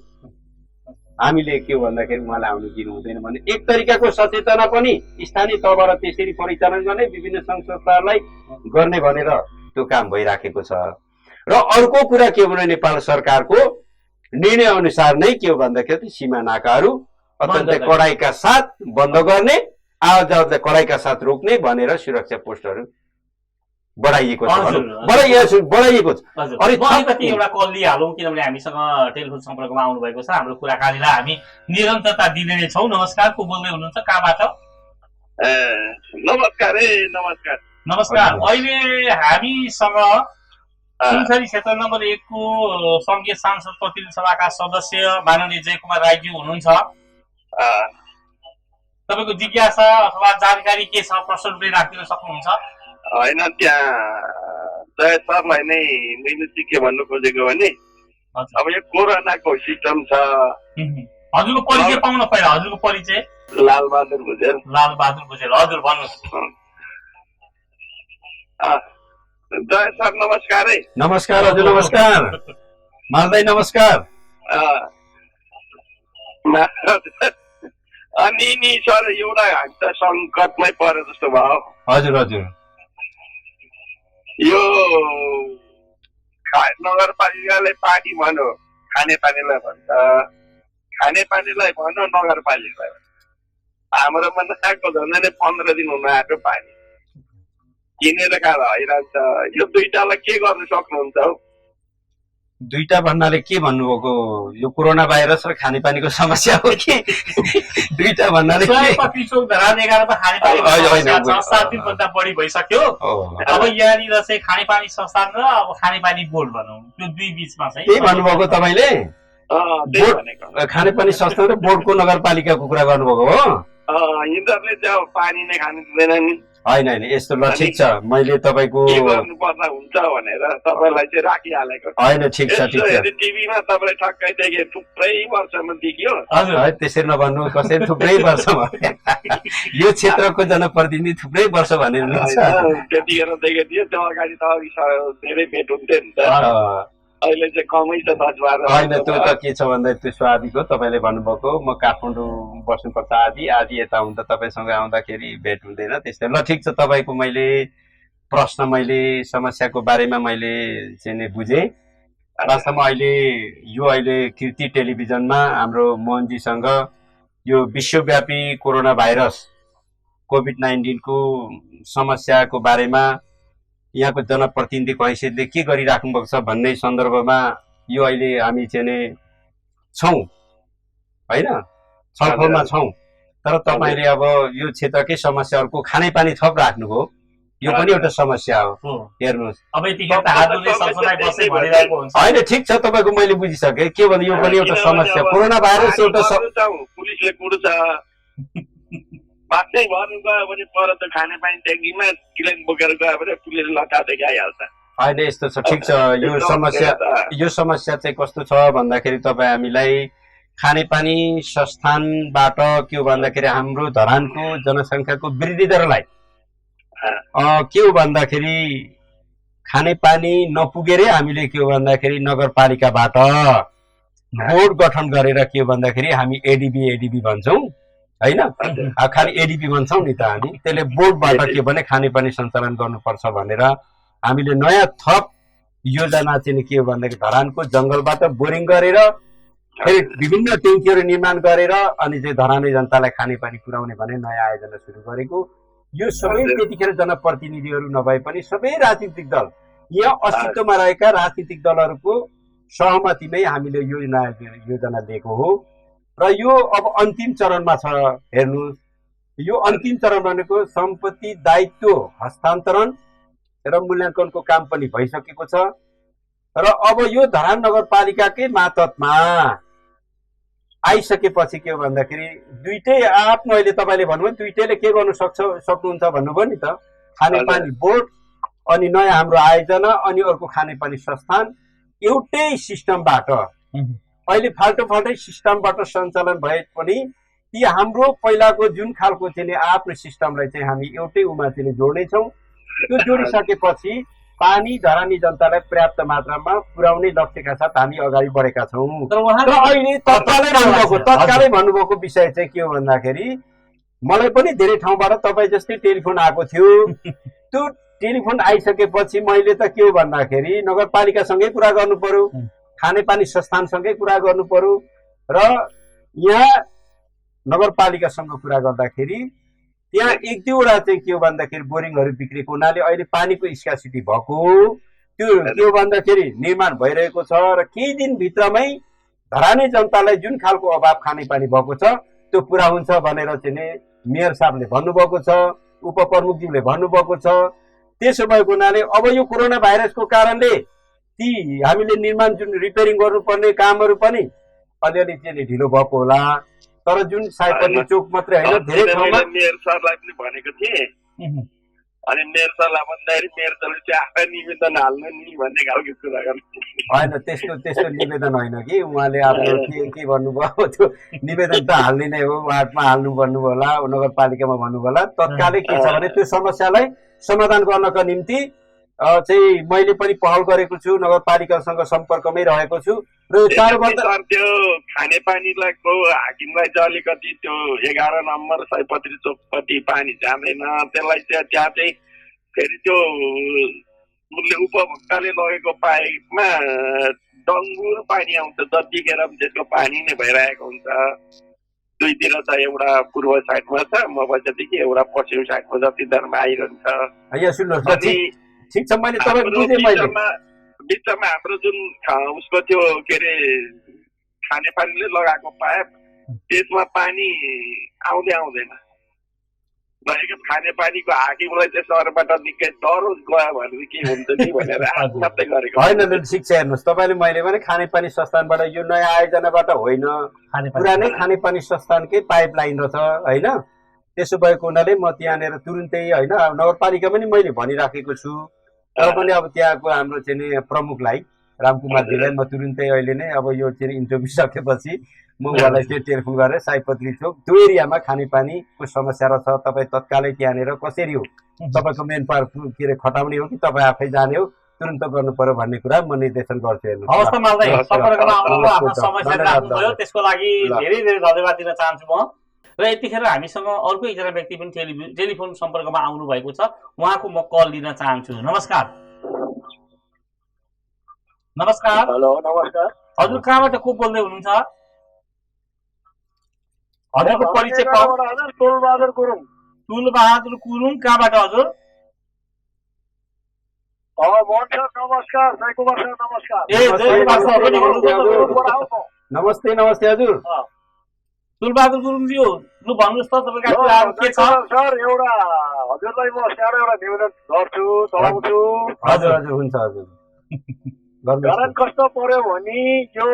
हामीले के हो भन्दाखेरि उहाँलाई आउनु दिनु हुँदैन भने एक तरिकाको सचेतना पनि स्थानीय तहबाट त्यसरी परिचालन गर्ने विभिन्न सङ्घ संस्थाहरूलाई गर्ने भनेर त्यो काम भइराखेको छ। र अर्को कुरा के हो भने नेपाल सरकारको निर्णय अनुसार नै के हो भन्दाखेरि सीमा नाकाहरू अत्यन्तै कडाइका साथ बन्द गर्ने, आवाज जावतलाई कडाइका साथ रोक्ने भनेर सुरक्षा पोस्टहरू बढाइएको छ। बढाइएको छ। अलिकति एउटा कल लिइहालौँ, किनभने हामीसँग टेलिफोन सम्पर्कमा आउनु भएको छ। हाम्रो कुराकानीलाई हामी निरन्तरता दिने नै छौँ। नमस्कार, को बोल्दै हुनुहुन्छ, कहाँबाट? नमस्कार नमस्कार। नमस्कार। अहिले हामीसँग सुनसरी क्षेत्र नम्बर 1 को संघीय सांसद प्रतिनिधि सभाका सदस्य माननीय जयकुमार राईज्यू हुनुहुन्छ। तपाईँको जिज्ञासा अथवा जानकारी के छ, प्रश्न रूपले राखिदिन सक्नुहुन्छ? होइन, त्यहाँ जय सरलाई नै मैले चाहिँ के भन्नु खोजेको भने अब यो कोरोनाको सिस्टम छ। हजुरको परिचय पाउन पहिला हजुरको परिचय? लालबहादुर भुजेल। लालबहादुर भुजेल, हजुर भन्नुहोस्। जय सर नमस्कार है। नमस्कार हजुर, नमस्कार मालदाई, नमस्कार। अनि नि सर एउटा हामी त सङ्कटमै परे जस्तो भयो। हजुर हजुर, यो नगरपालिकाले पानी भन्यो, खानेपानीलाई भन्छ, खानेपानीलाई भन्यो नगरपालिकालाई। हाम्रोमा नआएको झन् 15 दिन हुन आएको पानी किनेर खाएर हैरान्छ। यो दुईटालाई के गर्न सक्नुहुन्छ हौ? दुईटा भन्नाले के भन्नुभएको? यो कोरोना भाइरस र खानेपानीको समस्या हो कि दुईटा भन्नाले के? 7 दिनभन्दा बढी भइसक्यो। अब यहाँनिर चाहिँ खानेपानी संस्थान र अब खानेपानी बोर्ड भनौँ, त्यो दुई बिचमा चाहिँ के भन्नुभएको तपाईँले? खानेपानी संस्थान र बोर्डको नगरपालिकाको कुरा गर्नुभएको हो? यिनीहरूले चाहिँ अब पानी नै खानु दिँदैन नि। होइन होइन, यस्तो ल ठिक छ, मैले तपाईँको के गर्नुपर्दा हुन्छ भनेर तपाईँलाई चाहिँ राखिहालेको। होइन, ठिक छ ठिक छ। टिभीमा तपाईँलाई ठक्कै देखेँ, थुप्रै वर्षमा देखियो। हजुर है, त्यसरी नभन्नु, कसै थुप्रै वर्षमा यो क्षेत्रको जनप्रतिनिधि थुप्रै वर्ष भनेर त्यतिखेर देखेको थियो। त्यो अगाडि त धेरै भेट हुन्थ्यो नि त, अहिले चाहिँ कमै छ 10-12। होइन, त्यो त के छ भन्दा त्यो स्वाभाविक हो। तपाईँले भन्नुभएको म काठमाडौँ बस्नुपर्छ, आदि यता हुँदा तपाईँसँग आउँदाखेरि भेट हुँदैन त्यस्तै। ल ठिक छ, तपाईँको मैले प्रश्न, मैले समस्याको बारेमा मैले चाहिँ बुझेँ। वास्तवमा अहिले कृति टेलिभिजनमा हाम्रो मोहनजीसँग यो विश्वव्यापी कोरोना भाइरस कोभिड-19 को समस्याको बारेमा यहाँको जनप्रतिनिधिको हैसियतले के गरिराख्नु भएको छ भन्ने सन्दर्भमा यो अहिले हामी चाहिँ छौँ होइन, छलफलमा छौँ। तर तपाईँले अब यो क्षेत्रकै समस्याहरूको खानेपानी थप राख्नुभयो, यो पनि एउटा समस्या हो। हेर्नुहोस्, होइन ठिक छ, तपाईँको मैले बुझिसकेँ। के भन्दा यो पनि एउटा समस्या, कोरोना भाइरस एउटा पुलिसले कुर्छ। बाँच्नै भर्नु गयो भने पर त खानेपानी ट्याङ्कीमा क्लेम बोकेर गयो भने पुलिसले लटादेखि आइहाल्छ। होइन, यस्तो छ, ठिक छ। यो समस्या चाहिँ कस्तो छ भन्दाखेरि तपाईँ हामीलाई खानेपानी संस्थानबाट के हो भन्दाखेरि हाम्रो धरानको जनसङ्ख्याको वृद्धि दरलाई के हो भन्दाखेरि खानेपानी नपुगेरै हामीले के हो भन्दाखेरि नगरपालिकाबाट बोर्ड गठन गरेर के हो भन्दाखेरि हामी एडिबी भन्छौँ होइन, खालि एडिबी भन्छौँ नि त हामी। त्यसले बोर्डबाट के भने खानेपानी सञ्चालन गर्नुपर्छ भनेर हामीले नयाँ थप योजना चाहिँ के हो भन्दाखेरि धरानको जङ्गलबाट बोरिङ गरेर फेरि विभिन्न ट्याङ्कीहरू निर्माण गरेर अनि चाहिँ धराने जनतालाई खानेपानी पुर्याउने भने नयाँ आयोजना सुरु गरेको। यो सबै त्यतिखेर जनप्रतिनिधिहरू नभए पनि सबै राजनीतिक दल, यहाँ अस्तित्वमा रहेका राजनीतिक दलहरूको सहमतिमै हामीले योजना दिएको हो। र यो अब अन्तिम चरणमा छ। हेर्नुहोस्, यो अन्तिम चरण भनेको सम्पत्ति दायित्व हस्तान्तरण र मूल्याङ्कनको काम पनि भइसकेको छ। र अब यो धरान नगरपालिकाकै मातहतमा आइसकेपछि के हो भन्दाखेरि दुईटै आफ्नो, अहिले तपाईँले भन्नुभयो दुईटैले के गर्न सक्नुहुन्छ भन्नुभयो नि त, खानेपानी बोर्ड अनि नयाँ हाम्रो आयोजना अनि अर्को खानेपानी संस्थान एउटै सिस्टमबाट अहिले फाल्टै सिस्टमबाट सञ्चालन भए पनि ती हाम्रो पहिलाको जुन खालको चाहिँ आफ्नो सिस्टमलाई चाहिँ हामी एउटै उमा चाहिँ जोड्नेछौँ त्यो जोडिसकेपछि पानी धरानी जनतालाई पर्याप्त मात्रामा पुर्याउने लक्ष्यका साथ हामी अगाडि बढेका छौँ। तर उहाँ र अहिले तत्कालै भन्नुभएको विषय चाहिँ के हो भन्दाखेरि मलाई पनि धेरै ठाउँबाट तपाईँ जस्तै टेलिफोन आएको थियो। त्यो टेलिफोन आइसकेपछि मैले त के हो भन्दाखेरि नगरपालिकासँगै कुरा गर्नु पर्यो, खानेपानी संस्थानसँगै कुरा गर्नु पर्यो र यहाँ नगरपालिकासँग कुरा गर्दाखेरि त्यहाँ एक दुईवटा चाहिँ के हो भन्दाखेरि बोरिङहरू बिग्रेको हुनाले अहिले पानीको स्कासिटी भएको त्यो के हो भन्दाखेरि निर्माण भइरहेको छ र केही दिनभित्रमै धरानी जनतालाई जुन खालको अभाव खानेपानी भएको छ त्यो पुरा हुन्छ भनेर चाहिँ मेयर साहबले भन्नुभएको छ, उपप्रमुखज्यूले भन्नुभएको छ। त्यसो भएको हुनाले अब यो कोरोना भाइरसको कारणले ती हामीले निर्माण जुन रिपेयरिङ गर्नुपर्ने कामहरू पनि अलिअलि चाहिँ ढिलो भएको होला। तर जुन साइपल्ली चोक मात्रै होइन धेरै ठाउँमा मेयर सरलाई पनि भनेको थिएँ अनि मेयर सरलाई भन्दाखेरि मेयर सरले चाहिँ आफै निवेदन हाल्नु नि भन्ने खालको कुरा गर्नु। होइन त्यस्तो निवेदन होइन कि उहाँले आफ्नो के भन्नुभयो त्यो निवेदन त हाल्ने नै हो, वार्डमा हाल्नु भन्नुभयो होला, नगरपालिकामा भन्नुभयो होला। तत्कालै के छ भने त्यो समस्यालाई समाधान गर्नका निम्ति चाहिँ मैले पनि पहल गरेको छु, नगरपालिकासँग सम्पर्कमै रहेको छु र त्यो खानेपानीलाई हाकिमलाई चाहिँ अलिकति त्यो 11 नम्बर सयपत्री चोकपट्टि पानी जाँदैन, त्यसलाई चाहिँ त्यहाँ चाहिँ फेरि त्यो उसले उपभोक्ताले लगेको पाइपमा डङ्गुर पानी आउँछ, जतिखेर पनि त्यसको पानी नै भइरहेको हुन्छ। दुईतिर त एउटा पूर्व साइडमा छ मबैचादेखि, एउटा पश्चिम साइडमा जति दरमा आइरहन्छ। यहाँ सुन्नुहोस् ठिक छ, मैले तपाईको बुझेँ। मैले बिचमा हाम्रो जुन उसको त्यो के अरे खानेपानीले लगाएको पाइप त्यसमा पानी आउँदैन रहेको। खानेपानीको हाकिमलाई चाहिँ सरबाट निकै डर गयो भने के हुन्छ नि भनेर मात्रै गरेको होइन। शिक्षा हेर्नुहोस्, तपाईँले मैले भने खानेपानी संस्थानबाट यो नयाँ आयोजनाबाट होइन, पुरानै खानेपानी संस्थानकै पाइप लाइन रहेछ होइन। त्यसो भएको हुनाले म त्यहाँनिर तुरुन्तै होइन नगरपालिका पनि मैले भनिराखेको छु। तर पनि अब त्यहाँको हाम्रो चाहिँ नि प्रमुखलाई रामकुमारजीलाई म तुरुन्तै अहिले नै अब यो चाहिँ इन्टरभ्यू सकेपछि म उहाँलाई चाहिँ टेलिफोन गरेर सयपत्री चोक त्यो एरियामा खानेपानीको समस्या रहेछ, तपाईँ तत्कालै त्यहाँनिर कसरी हो तपाईँको मेन पावर के अरे खटाउने हो कि तपाईँ आफै जाने हो, तुरन्त गर्नु पर्यो भन्ने कुरा म निर्देशन गर्छु। हेर्नु हवस् त मालदा, सम्पर्कमा आउनुभयो, आफ्नो समस्या राख्नुभयो, त्यसको लागि धेरै धेरै धन्यवाद दिन चाहन्छु म। र यतिखेर हामीसँग अर्को एकजना व्यक्ति पनि टेलिफोन सम्पर्कमा आउनु भएको छ, उहाँको म कल लिन चाहन्छु। नमस्कार। नमस्कार। हेलो नमस्कार। हजुर कहाँबाट को बोल्दै हुनुहुन्छ? हजुरको परिचय तुलबहादुर गुरुङ। तुलबहादुर गुरुङ कहाँबाट हजुर? नमस्कार जयकुमार सर, नमस्कार। नमस्ते नमस्ते हजुर। तुलबहादुर गुरुङजी हो, लु भन्नुहोस् त तपाईँको के छ? सर एउटा हजुरलाई म सानो एउटा निवेदन गर्छु, चलाउँछु। हजुर हजुर हुन्छ हजुर। कारण कस्तो पर्यो भने यो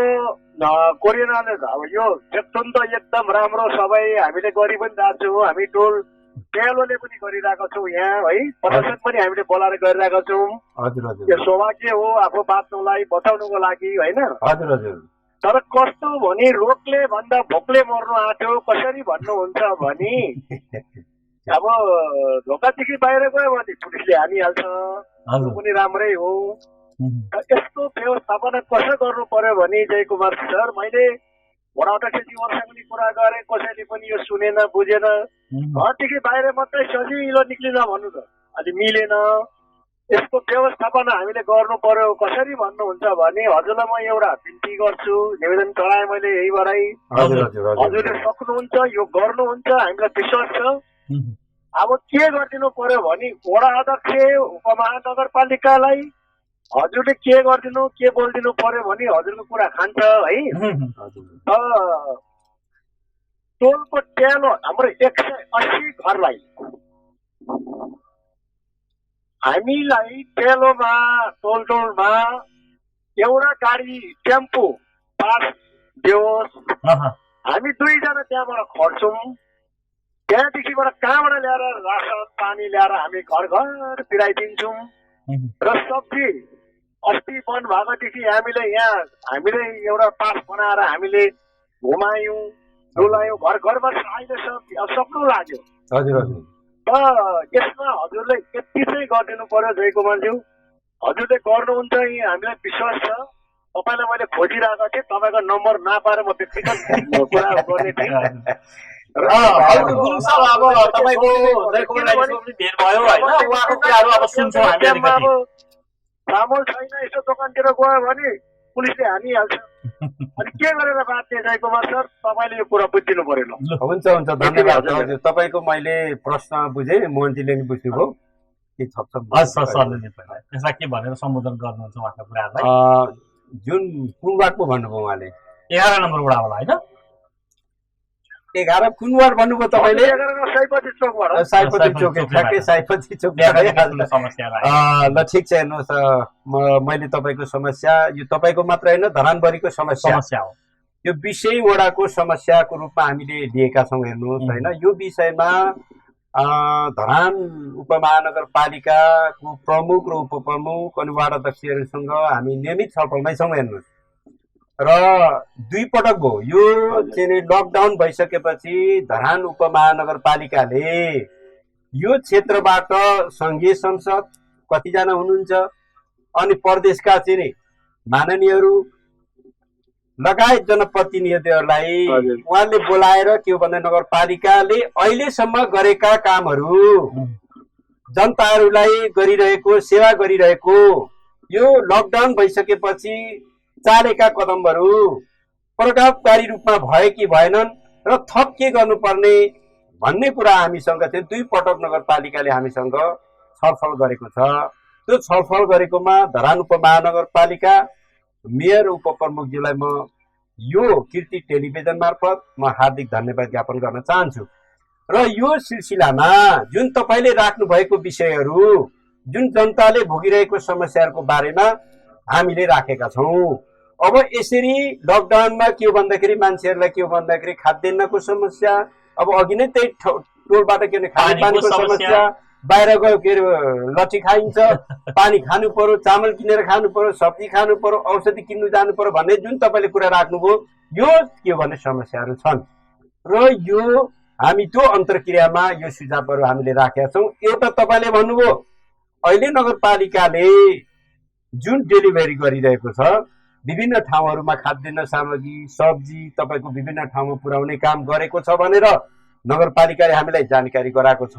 कोरोनाले अब यो चेप्टुन त एकदम राम्रो, सबै हामीले गरि पनि जान्छौँ। हामी टोल पेलोले पनि गरिरहेको छौँ यहाँ है, प्रशासन पनि हामीले बोलाएर गरिरहेको छौँ। हजुर हजुर। यो सौभाग्य हो आफू बाँच्नुलाई, बचाउनुको लागि होइन। हजुर हजुर। तर कस्तो भने रोगले भन्दा भोकले मर्नु आँट्यो कसरी भन्नुहुन्छ भने अब ढोकादेखि बाहिर गयो भने पुलिसले हानिहाल्छ, त्यो पनि राम्रै हो। यस्तो व्यवस्थापना कसो गर्नु पर्यो भने जयकुमार सर, मैले वडा अध्यक्षजीवरसँग पनि कुरा गरेँ, कसैले पनि यो सुनेन बुझेन। घरदेखि बाहिर मात्रै सजिलो निक्लिन भन्नु त अलि मिलेन। यसको व्यवस्थापना हामीले गर्नु पर्यो। कसरी भन्नुहुन्छ भने हजुरलाई म एउटा बिन्ती गर्छु, निवेदन चढाएँ मैले यहीबाटै। हजुरले सक्नुहुन्छ, यो गर्नुहुन्छ, हामीलाई विश्वास छ। अब के गरिदिनु पर्यो भने वडा अध्यक्ष उपमहानगरपालिकालाई हजुरले के गरिदिनु के बोलिदिनु पर्यो भने हजुरको कुरा खान्छ है। टोलको ट्यालो हाम्रो 180 घरलाई हामीलाई टेलोमा टोलमा एउटा गाडी टेम्पो पास दियोस्। हामी 2 जना त्यहाँबाट खट्छौँ, त्यहाँदेखिबाट कहाँबाट ल्याएर रासन पानी ल्याएर हामी घर घर फिराइदिन्छौँ। र सब्जी अस्ति बन्द भएकोदेखि हामीले यहाँ हामीले एउटा पास बनाएर हामीले घुमायौँ डुलायौँ, घर घरमा अहिले सक्नु लाग्यो। यसमा हजुरले यति चाहिँ गरिदिनु पर्यो जयकुमारज्यू, हजुरले गर्नुहुन्छ यी हामीलाई विश्वास छ। तपाईँलाई मैले खोजिरहेको थिएँ, तपाईँको नम्बर नपाएर म व्यक्तिगत कुरा गर्ने थिएँ। गुरुङ साहब, अब तपाईँको जयकुमार राईसँग पनि भेट भयो होइन, उहाँको कुराहरू अब सुन्छौँ हामी अलिकति। चामल छैन यस्तो दोकानतिर गयो भने पुलिसले हानिहाल्छ। अनि के गरेर बाँच्ने जयकुमार सर, तपाईँले यो कुरा बुझिदिनु पर्यो। हुन्छ हुन्छ, धन्यवाद हजुर। तपाईँको मैले प्रश्न बुझेँ, मोहनजीले नि बुझ्नुभयो के यसलाई के भनेर सम्बोधन गर्नुहुन्छ उहाँका कुराहरूलाई? जुन कुन वार्डको भन्नुभयो उहाँले? 11 नम्बर वडा होला होइन? 11 कुन वार्ड भन्नुभयो तपाईँले? सयपत्री चोकबाट। सयपत्री चोक, ठ्याक्कै सयपत्री चोक। ल ठिक छ, हेर्नुहोस्, मैले तपाईँको समस्या यो तपाईँको मात्र होइन धरानभरिको समस्या हो। यो 20 वडाको समस्याको रूपमा हामीले लिएका छौँ। हेर्नुहोस् होइन, यो विषयमा धरान उपमहानगरपालिकाको प्रमुख र उपप्रमुख अनि वार्ड अध्यक्षहरूसँग हामी नियमित छलफलमै छौँ। हेर्नुहोस्, र 2 पटक भयो यो चाहिँ लकडाउन भइसकेपछि धरान उपमहानगरपालिकाले यो क्षेत्रबाट सङ्घीय संसद कतिजना हुनुहुन्छ अनि प्रदेशका चाहिँ माननीयहरू लगायत जनप्रतिनिधिहरूलाई उहाँले बोलाएर के हो भन्दा नगरपालिकाले अहिलेसम्म गरेका कामहरू, जनताहरूलाई गरिरहेको सेवा गरिरहेको, यो लकडाउन भइसकेपछि चालेका कदमहरू प्रभावकारी रूपमा भए कि भएनन् र थप के गर्नुपर्ने भन्ने कुरा हामीसँग चाहिँ 2 पटक नगरपालिकाले हामीसँग छलफल गरेको छ। त्यो छलफल गरेकोमा धरान उपमहानगरपालिका मेयर उपप्रमुखज्यूलाई म यो कीर्ति टेलिभिजन मार्फत म हार्दिक धन्यवाद ज्ञापन गर्न चाहन्छु। र यो सिलसिलामा जुन तपाईँले राख्नु भएको विषयहरू, जुन जनताले भोगिरहेको समस्याहरूको बारेमा हामीले राखेका छौँ। अब यसरी लकडाउनमा के हो भन्दाखेरि मान्छेहरूलाई के हो भन्दाखेरि खाद्यान्नको समस्या, अब अघि नै त्यही टोलबाट के भने खानेपानीको समस्या, बाहिर गयो के अरे लट्ठी खाइन्छ, पानी खानु पर्यो, चामल किनेर खानु पर्यो, सब्जी खानु पर्यो, औषधि किन्नु जानु पर्यो भन्ने जुन तपाईँले कुरा राख्नुभयो, यो के हो भन्ने समस्याहरू छन्। र यो हामी त्यो अन्तर्क्रियामा यो सुझावहरू हामीले राखेका छौँ। एउटा तपाईँले भन्नुभयो अहिले नगरपालिकाले जुन डेलिभरी गरिरहेको छ विभिन्न ठाउँहरूमा खाद्यान्न सामग्री, सब्जी तपाईँको विभिन्न ठाउँमा पुर्याउने काम गरेको छ भनेर नगरपालिकाले हामीलाई जानकारी गराएको छ।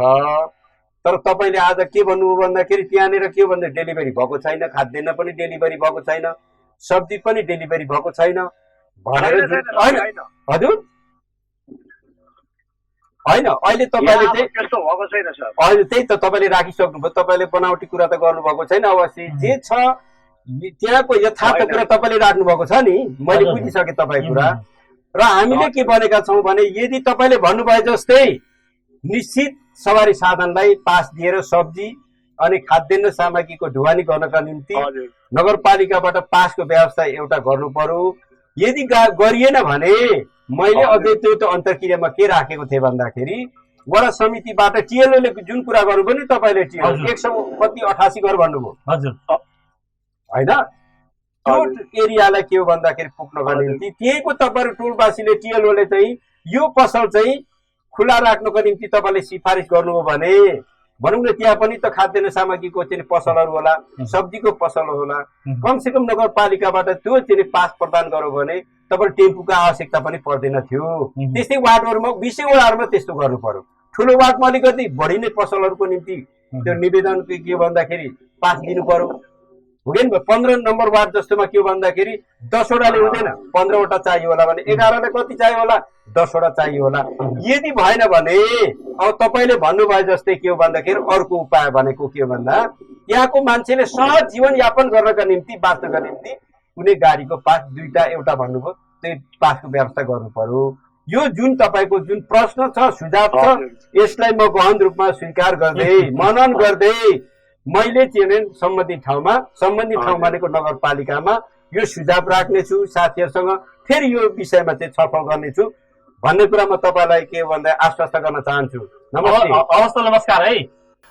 तर तपाईँले आज के भन्नुभयो भन्दाखेरि त्यहाँनिर के हो भन्दा डेलिभरी भएको छैन, खाद्यान्न पनि डेलिभरी भएको छैन, सब्जी पनि डेलिभरी भएको छैन भनेर हजुर होइन। अहिले तपाईँले चाहिँ अहिले त्यही त तपाईँले राखिसक्नुभयो, तपाईँले बनावटी कुरा त गर्नुभएको छैन। अवश्य जे छ त्यहाँको यथार्थ कुरा तपाईँले राख्नुभएको छ नि, मैले बुझिसकेँ तपाईँ कुरा। र हामीले के भनेका छौँ भने यदि तपाईँले भन्नुभयो जस्तै निश्चित सवारी साधनलाई पास दिएर सब्जी अनि खाद्यान्न सामग्रीको ढुवानी गर्नका निम्ति नगरपालिकाबाट पासको व्यवस्था एउटा गर्नु पर्यो। यदि गरिएन भने मैले अझै त्यो अन्तर्क्रियामा के राखेको थिएँ भन्दाखेरि वडा समितिबाट टिएलओले जुन कुरा गर्नुभयो नि तपाईँले, टिएलओ 188 घर भन्नुभयो होइन, त्यो एरियालाई के हो भन्दाखेरि पुग्नको निम्ति त्यहीँको तपाईँहरू टोलवासीले टिएलओले चाहिँ यो पसल चाहिँ खुला राख्नको निम्ति तपाईँले सिफारिस गर्नुभयो भने भनौँ न त्यहाँ पनि त खाद्यान्न सामग्रीको चाहिँ पसलहरू होला, सब्जीको पसल होला, कमसेकम नगरपालिकाबाट त्यो चाहिँ पास प्रदान गर्यो भने तपाईँले टेम्पूको आवश्यकता पनि पर्दैन थियो। त्यस्तै वार्डहरूमा 20 वडाहरूमा त्यस्तो गर्नु पर्यो। ठुलो वार्डमा अलिकति बढी नै पसलहरूको निम्ति त्यो निवेदन के भन्दाखेरि पास दिनु पर्यो, हुँदैन। 15 नम्बर वार्ड जस्तोमा के हो भन्दाखेरि 10 वटाले हुँदैन, 15 वटा चाहियो होला भने 11लाई कति चाहियो होला, 10 वटा चाहियो होला। यदि भएन भने अब तपाईँले भन्नुभयो जस्तै के हो भन्दाखेरि अर्को उपाय भनेको के हो भन्दा त्यहाँको मान्छेले सहज जीवनयापन गर्नका निम्ति, बाँच्नका निम्ति कुनै गाडीको पास 2टा एउटा भन्नुभयो त्यही पासको व्यवस्था गर्नु पर्यो। यो जुन तपाईँको जुन प्रश्न छ, सुझाव छ, यसलाई म गहन रूपमा स्वीकार गर्दै मनन गर्दै मैले चाहिँ सम्बन्धित ठाउँमा भनेको नगरपालिकामा यो सुझाव राख्नेछु, साथीहरूसँग फेरि यो विषयमा चाहिँ छलफल गर्नेछु भन्ने कुरा म तपाईँलाई के भन्दा आश्वस्त गर्न चाहन्छु। नमस्ते। नमस्कार है।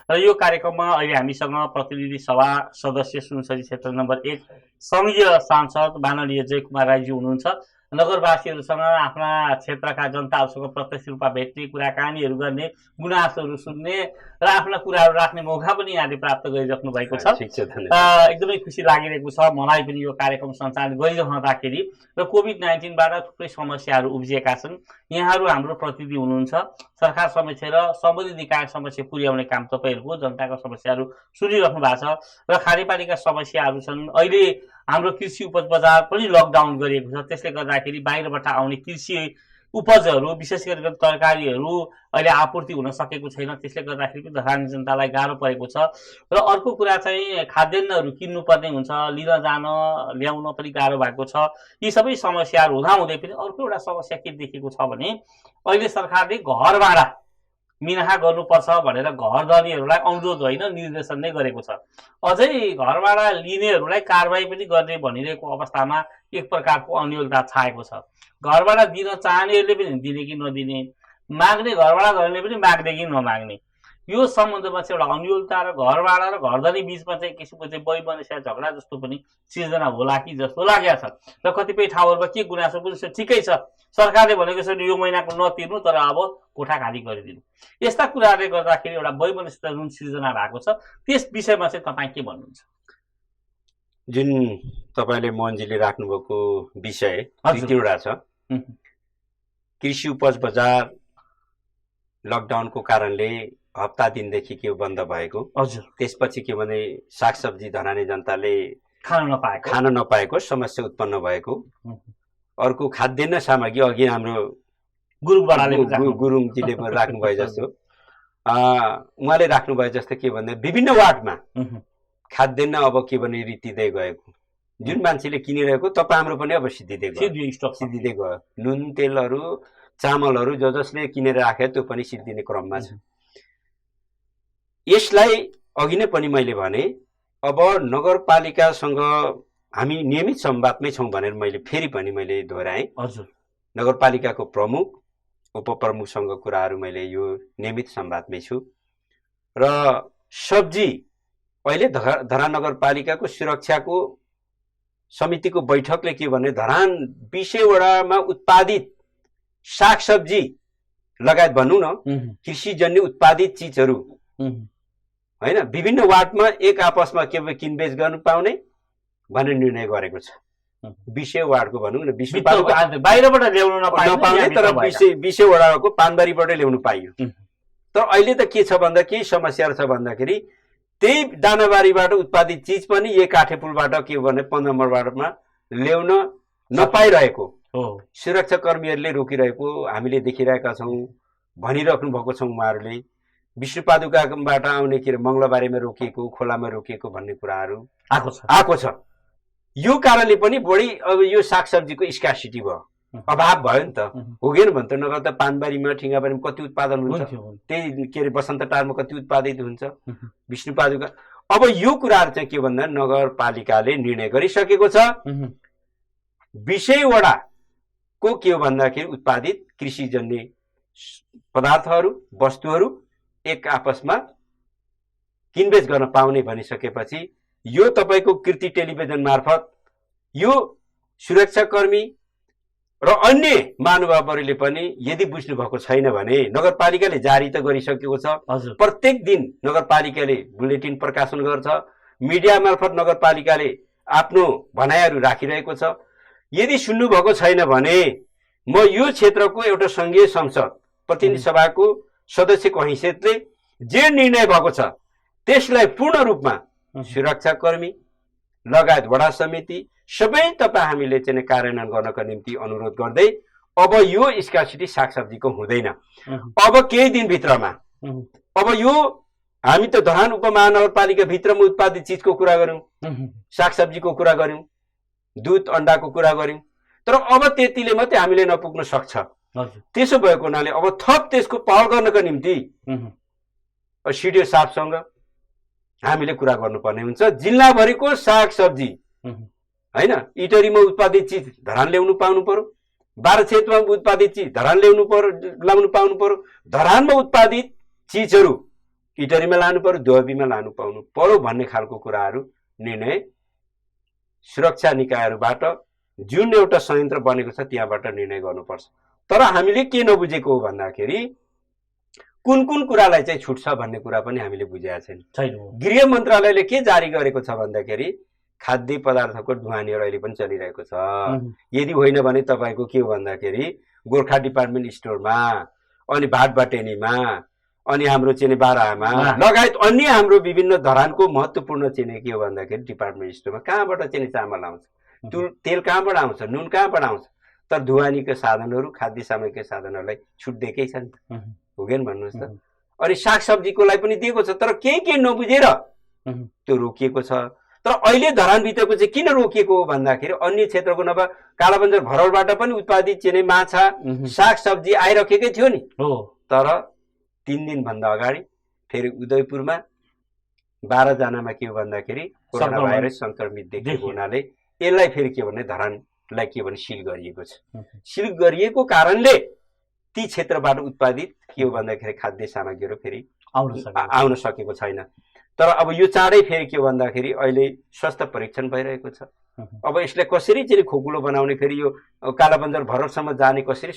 र यो कार्यक्रममा अहिले हामीसँग प्रतिनिधि सभा सदस्य सुनसरी क्षेत्र नम्बर 1 संघीय सांसद माननीय जयकुमार राईजी हुनुहुन्छ नगरवासीहरूसँग आफ्ना क्षेत्रका जनताहरूसँग प्रत्यक्ष रूपमा भेट्ने, कुराकानीहरू गर्ने, गुनासोहरू सुन्ने र आफ्ना कुराहरू राख्ने मौका पनि यहाँले प्राप्त गरिराख्नु भएको छ। ठिक छ, धन्यवाद। एकदमै खुसी लागिरहेको छ मलाई पनि यो कार्यक्रम सञ्चालन गरिरहँदाखेरि। र कोभिड-19बाट थुप्रै समस्याहरू उब्जिएका छन्। यहाँहरू हाम्रो प्रतिनिधि हुनुहुन्छ, सरकार समक्ष र सम्बन्धित निकाय समक्ष पुर्याउने काम तपाईँहरूको, जनताको समस्याहरू सुनिराख्नु भएको छ र खानेपानीका समस्याहरू छन्। अहिले हाम्रो कृषि उपज बजार पनि लकडाउन गरिएको छ, त्यसले गर्दाखेरि बाहिरबाट आउने कृषि उपजहरू विशेष गरेर तरकारीहरू अहिले आपूर्ति हुन सकेको छैन, त्यसले गर्दाखेरि पनि धरानी जनतालाई गाह्रो परेको छ। र अर्को कुरा चाहिँ खाद्यान्नहरू किन्नुपर्ने हुन्छ, लिन जान ल्याउन पनि गाह्रो भएको छ। यी सबै समस्याहरू हुँदाहुँदै पनि अर्को एउटा समस्या के देखेको छ भने अहिले सरकारले घर भाडा मिनाहा गर्नुपर्छ भनेर घरधनीहरूलाई अनुरोध होइन, निर्देशन नै गरेको छ। अझै घर भाडा लिनेहरूलाई कारबाही पनि गर्ने भनिरहेको अवस्थामा एक प्रकारको अन्योलता छाएको छ। घर भाडा दिन चाहनेहरूले पनि दिने कि नदिने, माग्ने घर भाडा गर्नेले पनि माग्ने कि नमाग्ने, यो सम्बन्धमा चाहिँ एउटा अन्योलता र घर भाडा र घरधनी बिचमा चाहिँ किसिमको चाहिँ वैमनस्या झगडा जस्तो पनि सिर्जना होला कि जस्तो लागेको छ। र कतिपय ठाउँहरूमा के गुनासो पनि छ, ठिकै छ सरकारले भनेको छ यो महिनाको नतिर्नु तर अब कोठा खाली गरिदिनु, यस्ता कुराहरूले गर्दाखेरि एउटा वैमनस्यता जुन सिर्जना भएको छ त्यस विषयमा चाहिँ तपाईँ के भन्नुहुन्छ? जुन तपाईँले मोहनजीले राख्नुभएको विषय दुई तीनवटा छ। कृषि उपज बजार लकडाउनको कारणले हप्ता दिनदेखि के बन्द भएको, हजुर, त्यसपछि के भने सागसब्जी धरानी जनताले खान नपाएको समस्या उत्पन्न भएको। अर्को खाद्यान्न सामग्री अघि हाम्रो गुरुङजीले राख्नुभयो जस्तो उहाँले राख्नुभयो जस्तो के भन्दा विभिन्न वार्डमा खाद्यान्न अब के भने रित्तिँदै गएको, जुन मान्छेले किनिरहेको तपाईँ हाम्रो पनि अब सिद्धिँदै गयो। नुन तेलहरू चामलहरू जसले किनेर राखे त्यो पनि सिद्धिने क्रममा छ। यसलाई अघि नै पनि मैले भने अब नगरपालिकासँग हामी नियमित संवादमै छौँ भनेर मैले फेरि पनि मैले दोहोऱ्याएँ। हजुर, नगरपालिकाको प्रमुख उपप्रमुखसँग कुराहरू मैले यो नियमित संवादमै छु। र सब्जी अहिले धरान नगरपालिकाको सुरक्षाको समितिको बैठकले के भने धरान 20 वडामा उत्पादित सागसब्जी लगायत भनौँ न कृषिजन्य उत्पादित चिजहरू होइन विभिन्न वार्डमा एक आपसमा के किनबेच गर्नु पाउने भनेर निर्णय गरेको छ। 20 वार्डको भनौँ न, बाहिरबाट ल्याउनु नपाउने तर 20 वडाको पानबारीबाट ल्याउनु पाइयो। तर अहिले त के छ भन्दा के समस्याहरू छ भन्दाखेरि त्यही दानाबारीबाट उत्पादित चिज पनि यही काठेपुलबाट के भने 15 नम्बर वार्डमा ल्याउन नपाइरहेको सुरक्षा कर्मीहरूले रोकिरहेको हामीले देखिरहेका छौँ, भनिराख्नु भएको छौँ। उहाँहरूले विष्णुपादुकाबाट आउने के अरे मङ्गलबारीमा रोकिएको, खोलामा रोकिएको भन्ने कुराहरू आएको छ। यो कारणले पनि बढी अब यो सागसब्जीको स्कार्सिटी भयो, अभाव भयो नि त। होगेन भने त नगर त पानबारीमा ठिङ्गाबारीमा कति उत्पादन हुन्छ, त्यही के अरे बसन्तटारमा कति उत्पादित हुन्छ विष्णुपादुका। अब यो कुराहरू चाहिँ के भन्दा नगरपालिकाले निर्णय गरिसकेको छ 20 वडाको के हो भन्दाखेरि उत्पादित कृषिजन्य पदार्थहरू वस्तुहरू एक आपसमा किनबेच गर्न पाउने भनिसकेपछि यो तपाईँको कृति टेलिभिजन मार्फत यो सुरक्षाकर्मी र अन्य महानुभावहरूले पनि यदि बुझ्नु भएको छैन भने नगरपालिकाले जारी त गरिसकेको छ। प्रत्येक दिन नगरपालिकाले बुलेटिन प्रकाशन गर्छ, मिडिया मार्फत नगरपालिकाले आफ्नो भनाइहरू राखिरहेको छ। यदि सुन्नु भएको छैन भने म यो क्षेत्रको एउटा संघीय संसद प्रतिनिधि सभाको सदस्यको हैसियतले जे निर्णय भएको छ त्यसलाई पूर्ण रूपमा सुरक्षाकर्मी लगायत वडा समिति सबै तपाईँ हामीले चाहिँ कार्यान्वयन गर्नको निम्ति अनुरोध गर्दै अब यो स्कार्सिटी सागसब्जीको हुँदैन। अब केही दिनभित्रमा अब यो हामी त धरान उपमहानगरपालिका भित्रमा उत्पादित चिजको कुरा गर्यौँ, सागसब्जीको कुरा गर्यौँ, दुध अन्डाको कुरा गर्यौँ, तर अब त्यतिले मात्रै हामीले नपुग्न सक्छ। त्यसो भएको हुनाले अब थप त्यसको पहल गर्नको निम्ति सिडिओ साहबसँग हामीले कुरा गर्नुपर्ने हुन्छ। जिल्लाभरिको सागसब्जी होइन इटरीमा उत्पादित चिज धरान ल्याउनु पाउनु पर्यो, 12 क्षेत्रमा उत्पादित चिज धरान ल्याउनु पाउनु पर्यो, धरानमा उत्पादित चिजहरू इटरीमा लानु पर्यो, दुहबीमा लानु पाउनु पर्यो भन्ने खालको कुराहरू निर्णय सुरक्षा निकायहरूबाट जुन एउटा संयन्त्र बनेको छ त्यहाँबाट निर्णय गर्नुपर्छ। तर हामीले के नबुझेको हो भन्दाखेरि कुन कुन कुरालाई चाहिँ छुट्छ भन्ने कुरा पनि हामीले बुझेका छैन। गृह मन्त्रालयले के जारी गरेको छ भन्दाखेरि खाद्य पदार्थको ढुवानीहरू अहिले पनि चलिरहेको छ। यदि होइन भने तपाईँको के हो भन्दाखेरि गोर्खा डिपार्टमेन्ट स्टोरमा अनि भाटबाटेनीमा अनि हाम्रो चाहिँ बारामा लगायत अन्य हाम्रो विभिन्न धरानको महत्त्वपूर्ण चाहिँ के हो भन्दाखेरि डिपार्टमेन्ट स्टोरमा कहाँबाट चाहिँ चामल आउँछ, तेल कहाँबाट आउँछ, नुन कहाँबाट आउँछ, तर ढुवानीका साधनहरू खाद्य सामग्रीका साधनहरूलाई छुट दिएकै छन् हो कि भन्नुहोस् त। अनि सागसब्जीको लागि पनि दिएको छ तर के नबुझेर त्यो रोकिएको छ। तर अहिले धरानभित्रको चाहिँ किन रोकिएको हो भन्दाखेरि अन्य क्षेत्रको नभए कालाबन्जर भरौलबाट पनि उत्पादित चाहिँ माछा सागसब्जी आइरहेकै थियो नि। तर 3 दिनभन्दा अगाडि फेरि उदयपुरमा 12 जनामा के हो भन्दाखेरि कोरोना भाइरस संक्रमित देखिएको हुनाले यसलाई फेरि के भने धरानलाई के भने सिल गरिएको छ। सिल गरिएको कारणले ती क्षेत्रबाट उत्पादित के हो भन्दाखेरि खाद्य सामग्रीहरू फेरि आउन सकेको छैन। तर अब यो चाँडै फेरि के भन्दाखेरि अहिले स्वास्थ्य परीक्षण भइरहेको छ। अब यसलाई कसरी चाहिँ खोकुलो बनाउने, फेरि यो कालाबन्जर भरतसम्म जाने कसरी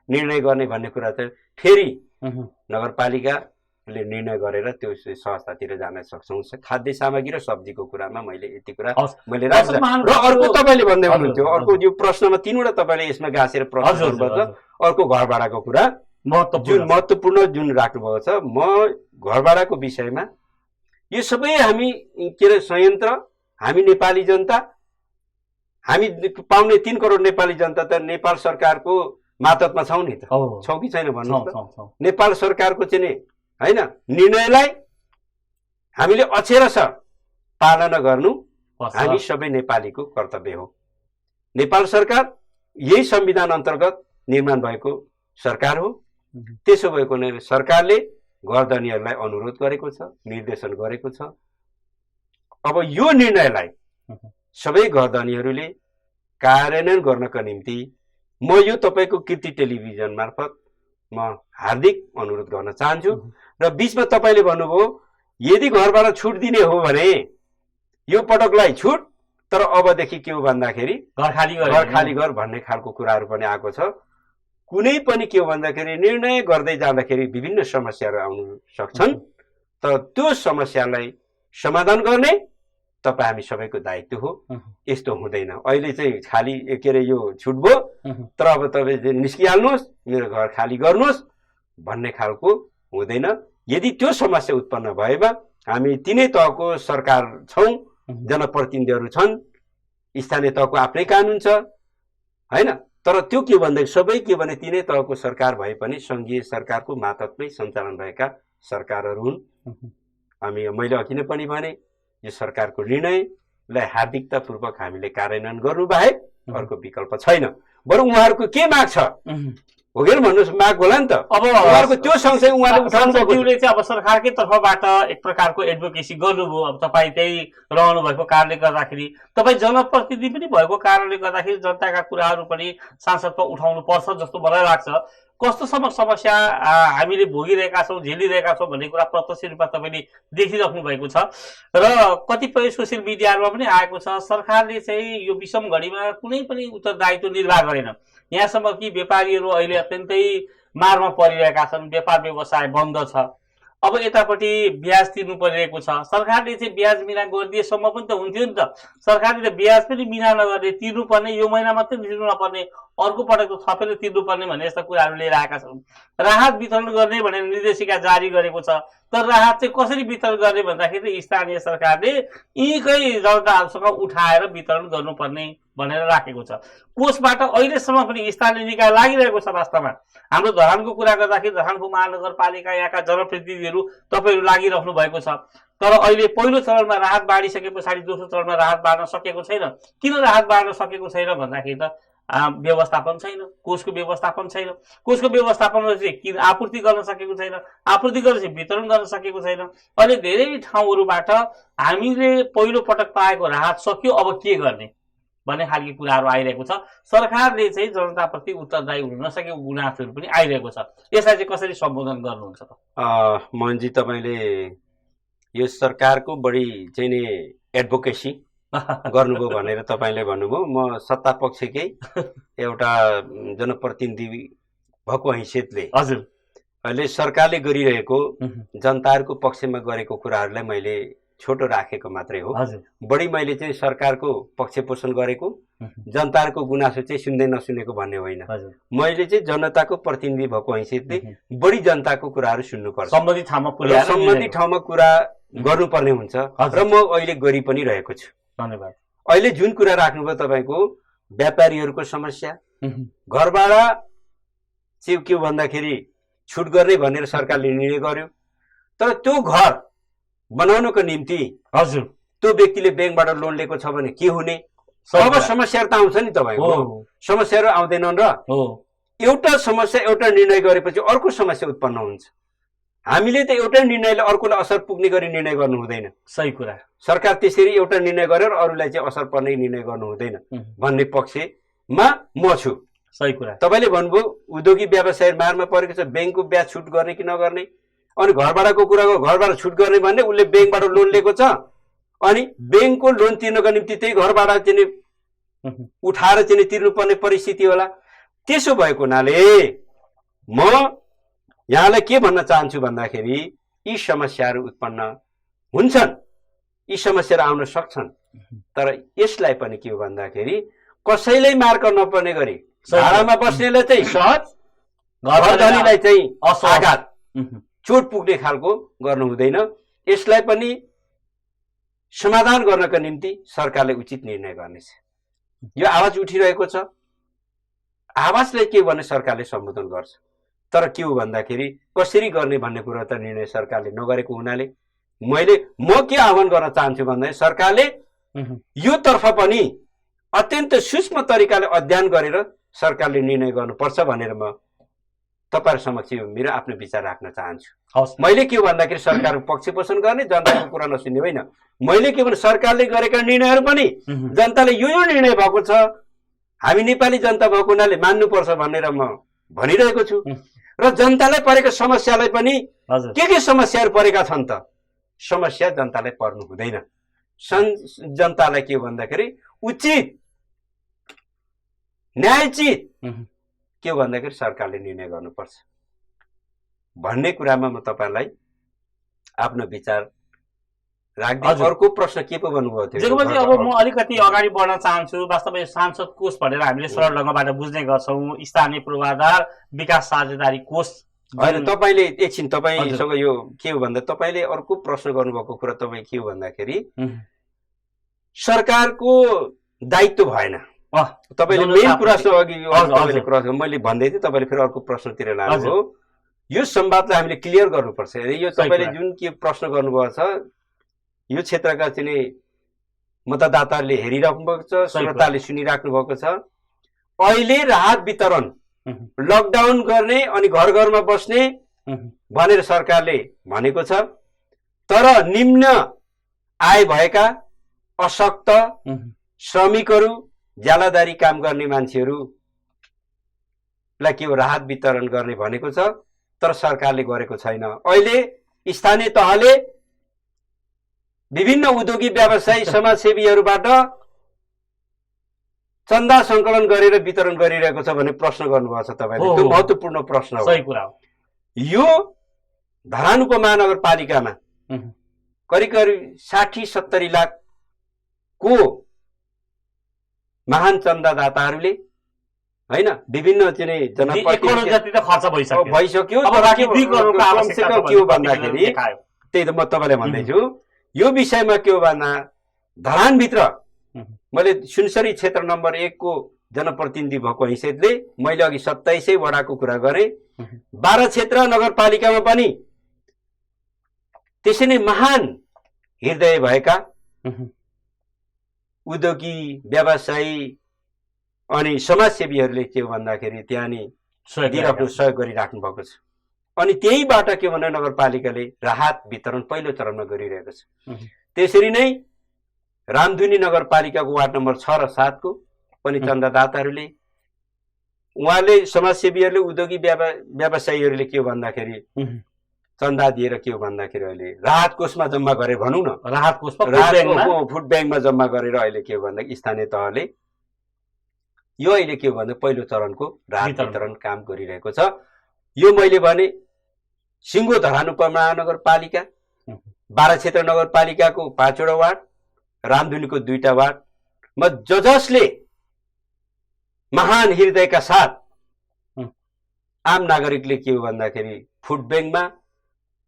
निर्णय गर्ने भन्ने कुरा चाहिँ फेरि नगरपालिकाले निर्णय गरेर त्यो संस्थातिर जान सक्छौँ। खाद्य सामग्री र सब्जीको कुरामा मैले यति कुरा मैले राख्छ। र अर्को तपाईँले भन्दै हुनुहुन्थ्यो, अर्को यो प्रश्नमा 3वटा तपाईँले यसमा गाँसेर प्रश्न गर्नुपर्छ। अर्को घर भाडाको कुरा जुन महत्त्वपूर्ण जुन राख्नुभएको छ, म घर भाडाको विषयमा यो सबै हामी के अरे संयन्त्र हामी नेपाली जनता हामी पाउने 3 करोड नेपाली जनता त नेपाल सरकारको मातहतमा छौँ नि त, छौँ कि छैन भन्नुहोस् त। नेपाल सरकारको चाहिँ हैन निर्णयलाई हामीले अक्षरशः पालना गर्नु हामी सबै नेपालीको कर्तव्य हो। नेपाल सरकार यही संविधान अन्तर्गत निर्माण भएको सरकार हो। त्यसो भएको सरकारले घरधनीहरूलाई अनुरोध गरेको छ, निर्देशन गरेको छ। अब यो निर्णयलाई सबै घरधनीहरूले कार्यान्वयन गर्नका निम्ति म यो तपाईँको कीर्ति टेलिभिजन मार्फत म हार्दिक अनुरोध गर्न चाहन्छु। र बिचमा तपाईँले भन्नुभयो यदि घरबाट छुट दिने हो भने यो पटकलाई छुट, तर अबदेखि के हो भन्दाखेरि घर खाली घर भन्ने खालको कुराहरू पनि आएको छ। कुनै पनि के हो भन्दाखेरि निर्णय गर्दै जाँदाखेरि विभिन्न समस्याहरू आउन सक्छन्, तर त्यो समस्यालाई समाधान गर्ने तपाईँ हामी सबैको दायित्व हो। यस्तो हुँदैन अहिले चाहिँ खाली के अरे यो छुट भयो तर अब तपाईँ निस्किहाल्नुहोस् मेरो घर खाली गर्नुहोस् भन्ने खालको हुँदैन। यदि त्यो समस्या उत्पन्न भएमा हामी तिनै तहको सरकार छौँ, जनप्रतिनिधिहरू छन्, स्थानीय तहको आफ्नै कानुन छ हैन। तर त्यो के भन्दाखेरि सबै के भने तिनै तहको सरकार भए पनि सङ्घीय सरकारको मातहतमै सञ्चालन भएका सरकारहरू हुन्। मैले अघि नै पनि भने यो सरकारको निर्णयलाई हार्दिकतापूर्वक हामीले कार्यान्वयन गर्नु बाहेक अर्को विकल्प छैन। बरु उहाँहरूको के माग छ हो कि भन्नुहोस्, माग होला नि त। अब उहाँहरूको त्यो सँगसँगै उहाँले उठाउनुले चाहिँ अब सरकारकै तर्फबाट एक प्रकारको एडभोकेसी गर्नुभयो। अब तपाईँ त्यही रहनु भएको कारणले गर्दाखेरि, तपाईँ जनप्रतिनिधि पनि भएको कारणले गर्दाखेरि जनताका कुराहरू पनि सांसदमा उठाउनु पर्छ जस्तो मलाई लाग्छ। कस्तोसम्म समस्या हामीले भोगिरहेका छौँ, झेलिरहेका छौँ भन्ने कुरा प्रत्यक्ष रूपमा तपाईँले देखिराख्नु भएको छ र कतिपय सोसियल मिडियाहरूमा पनि आएको छ सरकारले चाहिँ यो विषम घडीमा कुनै पनि उत्तरदायित्व निर्वाह गरेन। यहाँसम्म कि व्यापारीहरू अहिले अत्यन्तै मारमा परिरहेका छन्, व्यापार व्यवसाय बन्द छ। अब यतापट्टि ब्याज तिर्नु परिरहेको छ। सरकारले चाहिँ ब्याज मिना गरिदिएसम्म पनि त हुन्थ्यो नि त। सरकारले त ब्याज पनि मिना नगर्ने, तिर्नुपर्ने, यो महिना मात्रै तिर्नु नपर्ने, अर्को पटक त थपेर तिर्नुपर्ने भन्ने यस्ता कुराहरू लिएर आएका छन्। राहत वितरण गर्ने भनेर निर्देशिका जारी गरेको छ, तर राहत चाहिँ कसरी वितरण गर्ने भन्दाखेरि स्थानीय सरकारले यहीँकै जनताहरूसँग उठाएर वितरण गर्नुपर्ने भनेर राखेको छ। कोषबाट अहिलेसम्म पनि स्थानीय निकाय लागिरहेको छ। वास्तवमा हाम्रो धरानको कुरा गर्दाखेरि धरानको महानगरपालिका यहाँका जनप्रतिनिधिहरू तपाईँहरू लागिराख्नु भएको छ, तर अहिले पहिलो चरणमा राहत बाँडिसके पछाडि दोस्रो चरणमा राहत बाँड्न सकेको छैन। किन राहत बाँड्न सकेको छैन भन्दाखेरि त व्यवस्थापन छैन, कोषको व्यवस्थापन छैन। कोषको व्यवस्थापन चाहिँ किन आपूर्ति गर्न सकेको छैन, आपूर्ति गरेपछि वितरण गर्न सकेको छैन। अहिले धेरै ठाउँहरूबाट हामीले पहिलो पटक पाएको राहत सक्यो, अब के गर्ने भन्ने खालको कुराहरू आइरहेको छ। सरकारले चाहिँ जनताप्रति उत्तरदायी हुन नसकेको गुनासोहरू पनि आइरहेको छ। यसलाई चाहिँ कसरी सम्बोधन गर्नुहुन्छ त? मोहनजी, तपाईँले यो सरकारको बढी चाहिँ नि एडभोकेसी गर्नुभयो भनेर तपाईँले भन्नुभयो। म सत्ता पक्षकै एउटा जनप्रतिनिधि भएको हैसियतले हजुर अहिले सरकारले गरिरहेको जनताहरूको पक्षमा गरेको कुराहरूलाई मैले छोटो राखेको मात्रै हो। हजुर बढी मैले चाहिँ सरकारको पक्ष पोषण गरेको, जनताहरूको गुनासो चाहिँ सुन्दै नसुनेको भन्ने होइन। हजुर मैले चाहिँ जनताको प्रतिनिधि भएको हैसियतले बढी जनताको कुराहरू सुन्नुपर्छ, सम्बन्धित ठाउँमा र पुर्याएर सम्बन्धित ठाउँमा कुरा गर्नुपर्ने हुन्छ, र म अहिले गरि पनि रहेको छु। धन्यवाद। अहिले जुन कुरा राख्नुभयो तपाईँको व्यापारीहरूको समस्या, घरबाट चाहिँ के भन्दाखेरि छुट गर्ने भनेर सरकारले निर्णय गर्यो, तर त्यो घर बनाउनको निम्ति हजुर त्यो व्यक्तिले ब्याङ्कबाट लोन लिएको छ भने के हुने? अब समस्याहरू त आउँछ नि तपाईँको, समस्याहरू आउँदैनन् र एउटा समस्या एउटा निर्णय गरेपछि अर्को समस्या उत्पन्न हुन्छ। हामीले त एउटा निर्णयले अर्कोलाई असर पुग्ने गरी निर्णय गर्नु हुँदैन। सही कुरा। सरकार त्यसरी एउटा निर्णय गरेर अरूलाई चाहिँ असर पर्ने निर्णय गर्नु हुँदैन भन्ने पक्षमा म छु। सही कुरा। तपाईँले भन्नुभयो उद्योगिक व्यवसाय मारमा परेको छ, ब्याङ्कको ब्याज छुट गर्ने कि नगर्ने, अनि घरबाटको कुरा गर्यो, घरबाट छुट गर्ने भन्ने उसले ब्याङ्कबाट लोन लिएको छ, अनि ब्याङ्कको लोन तिर्नको निम्ति त्यही घरबाट चाहिँ उठाएर चाहिँ तिर्नुपर्ने परिस्थिति होला। त्यसो भएको हुनाले म यहाँलाई के भन्न चाहन्छु भन्दाखेरि यी समस्याहरू उत्पन्न हुन्छन्, यी समस्याहरू आउन सक्छन्, तर यसलाई पनि के हो भन्दाखेरि कसैलाई मार्क नपर्ने गरी भाडामा बस्नेलाई चाहिँ सहज, घरधनीलाई चाहिँ आघात, चोट पुग्ने खालको गर्नु हुँदैन। यसलाई पनि समाधान गर्नका निम्ति सरकारले उचित निर्णय गर्नेछ। यो आवाज उठिरहेको छ, आवाजलाई के भने सरकारले सम्बोधन गर्छ, तर के हो भन्दाखेरि कसरी गर्ने भन्ने कुरा त निर्णय सरकारले नगरेको हुनाले म के आह्वान गर्न चाहन्छु भन्दा सरकारले यो तर्फ पनि अत्यन्त सूक्ष्म तरिकाले अध्ययन गरेर सरकारले निर्णय गर्नुपर्छ भनेर म तपाईहरु समक्ष मेरो आफ्नो विचार राख्न चाहन्छु। मैले के भन्दाखेरि सरकारको पक्ष पोषण गर्ने, जनताको कुरा नसुन्ने होइन। मैले के भने सरकारले गरेका निर्णयहरू पनि जनताले यो निर्णय भएको छ, हामी नेपाली जनता भएको हुनाले मान्नुपर्छ भनेर म भनिरहेको छु। र जनतालाई परेको समस्यालाई पनि के समस्याहरू परेका छन् त, समस्या जनतालाई पर्नु हुँदैन। जनतालाई के भन्दाखेरि उचित न्यायोचित के भन्दाखेरि सरकारले निर्णय गर्नुपर्छ भन्ने कुरामा म तपाईलाई आफ्नो विचार राख्दै। अर्को प्रश्न के पो भन्नुभयो थियो? जगमजी, अब म अलिकति अगाडि बढ्न चाहन्छु। वास्तवमा सांसद कोष भनेर हामीले सरल ढङ्गबाट बुझ्ने गर्छौँ, स्थानीय पूर्वाधार विकास साझेदारी कोष होइन। तपाईँले एकछिन तपाईँसँग यो के हो भन्दा तपाईँले अर्को प्रश्न गर्नुभएको कुरा तपाईँ के हो भन्दाखेरि सरकारको दायित्व भएन। तपाईँले मेन कुरासँग अघि कुरा मैले भन्दै थिएँ, तपाईँले फेरि अर्को प्रश्नतिर लानुभयो। यो संवादलाई हामीले क्लियर गर्नुपर्छ। यो तपाईँले जुन के प्रश्न गर्नुभएको छ, यो क्षेत्रका चाहिँ मतदाताहरूले हेरिराख्नु भएको छ, श्रोताले सुनिराख्नु भएको छ। अहिले राहत वितरण लकडाउन गर्ने अनि घर घरमा बस्ने भनेर सरकारले भनेको छ, तर निम्न आय भएका अशक्त श्रमिकहरू, ज्यालादारी काम गर्ने मान्छेहरूलाई के हो राहत वितरण गर्ने भनेको छ, तर सरकारले गरेको छैन। अहिले स्थानीय तहले विभिन्न उद्योगिक व्यवसायी समाजसेवीहरूबाट चन्दा सङ्कलन गरेर वितरण गरिरहेको छ भन्ने प्रश्न गर्नुभएको छ तपाईँले। त्यो महत्त्वपूर्ण प्रश्न हो। सही कुरा हो। यो धरान उपमहानगरपालिकामा करिब करिब 60-70 लाखको महान चन्दादाताहरूले होइन विभिन्न चाहिँ जनप्रतिनिधि भइसक्यो। कमसेकम के हो भन्दाखेरि त्यही त म तपाईँलाई भन्दैछु। यो विषयमा के हो भन्दा धरानभित्र मैले सुनसरी क्षेत्र नम्बर 1 को जनप्रतिनिधि भएको हैसियतले मैले अघि 27 वडाको कुरा गरेँ। 12 क्षेत्र नगरपालिकामा पनि त्यसै नै महान हृदय भएका उद्योगी व्यवसायी अनि समाजसेवीहरूले के हो भन्दाखेरि त्यहाँ नि सहयोग गरिराख्नु भएको छ। अनि त्यहीबाट के भने नगरपालिकाले राहत वितरण पहिलो चरणमा गरिरहेको छ। त्यसरी नै रामधुनी नगरपालिकाको वार्ड नम्बर 6 र 7 को पनि चन्दादाताहरूले, उहाँले समाजसेवीहरूले, उद्योगी व्यवसायीहरूले के हो भन्दाखेरि चन्दा दिएर के हो भन्दाखेरि अहिले राहत कोषमा जम्मा गरे भनौँ न, राहत कोषमा फुड ब्याङ्कमा जम्मा गरेर अहिले के हो भन्दा स्थानीय तहले यो अहिले के हो भन्दा पहिलो चरणको राहत वितरण काम गरिरहेको छ। यो मैले भने सिङ्गो धरान उपमहानगरपालिका, 12 क्षेत्र नगरपालिकाको 5वटा वार्ड, रामधुनीको 2टा वार्डमा जसले महान हृदयका साथ आम नागरिकले के हो भन्दाखेरि फुड ब्याङ्कमा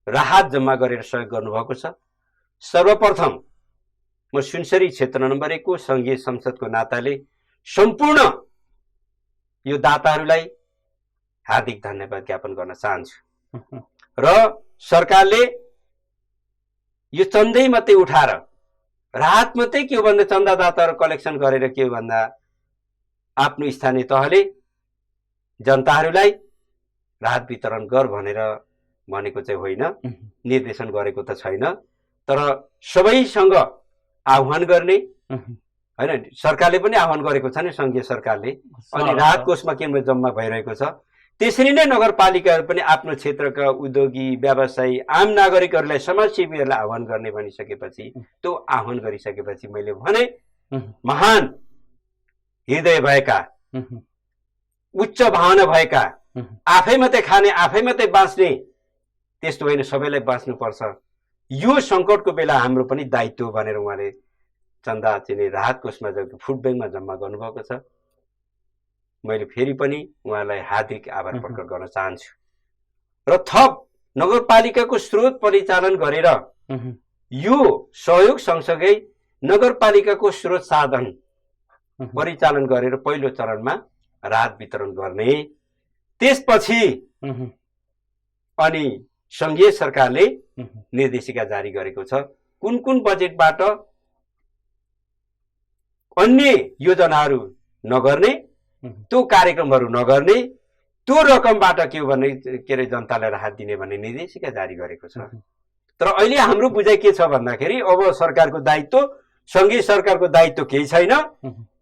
राहत जम्मा गरेर सहयोग गर्नुभएको छ। सर्वप्रथम म सुनसरी क्षेत्र नम्बर 1 को सङ्घीय संसदको नाताले सम्पूर्ण यो दाताहरूलाई हार्दिक धन्यवाद ज्ञापन गर्न चाहन्छु। र सरकारले यो चन्दै मात्रै उठाएर राहत मात्रै के हो भन्दा चन्दादाताहरू कलेक्सन गरेर के हो भन्दा आफ्नो स्थानीय तहले जनताहरूलाई राहत वितरण गर भनेर भनेको चाहिँ होइन, निर्देशन गरेको त छैन। तर सबैसँग आह्वान गर्ने होइन, सरकारले पनि आह्वान गरेको छ नि सङ्घीय सरकारले। अनि राहत कोषमा के जम्मा भइरहेको छ। त्यसरी नै नगरपालिकाहरू पनि आफ्नो क्षेत्रका उद्योगी व्यवसायी आम नागरिकहरूलाई समाजसेवीहरूलाई आह्वान गर्ने भनिसकेपछि त्यो आह्वान गरिसकेपछि मैले भने महान हृदय भएका, उच्च भावना भएका, आफै मात्रै खाने आफै मात्रै बाँच्ने त्यस्तो होइन, सबैलाई बाँच्नुपर्छ। यो सङ्कटको बेला हाम्रो पनि दायित्व भनेर उहाँले चन्दा चाहिँ राहत कोषमा फुड ब्याङ्कमा जम्मा गर्नुभएको छ। मैले फेरि पनि उहाँलाई हार्दिक आभार प्रकट गर्न चाहन्छु। र थप नगरपालिकाको स्रोत परिचालन गरेर यो सहयोग सँगसँगै नगरपालिकाको स्रोत साधन परिचालन गरेर पहिलो चरणमा राहत वितरण गर्ने। त्यसपछि अनि सङ्घीय सरकारले निर्देशिका जारी गरेको छ कुन कुन बजेटबाट अन्य योजनाहरू नगर्ने, त्यो कार्यक्रमहरू नगर्ने, त्यो रकमबाट के हो भने के अरे जनतालाई राहत दिने भन्ने निर्देशिका जारी गरेको छ। तर अहिले हाम्रो बुझाइ के छ भन्दाखेरि अब सरकारको दायित्व, सङ्घीय सरकारको दायित्व केही छैन,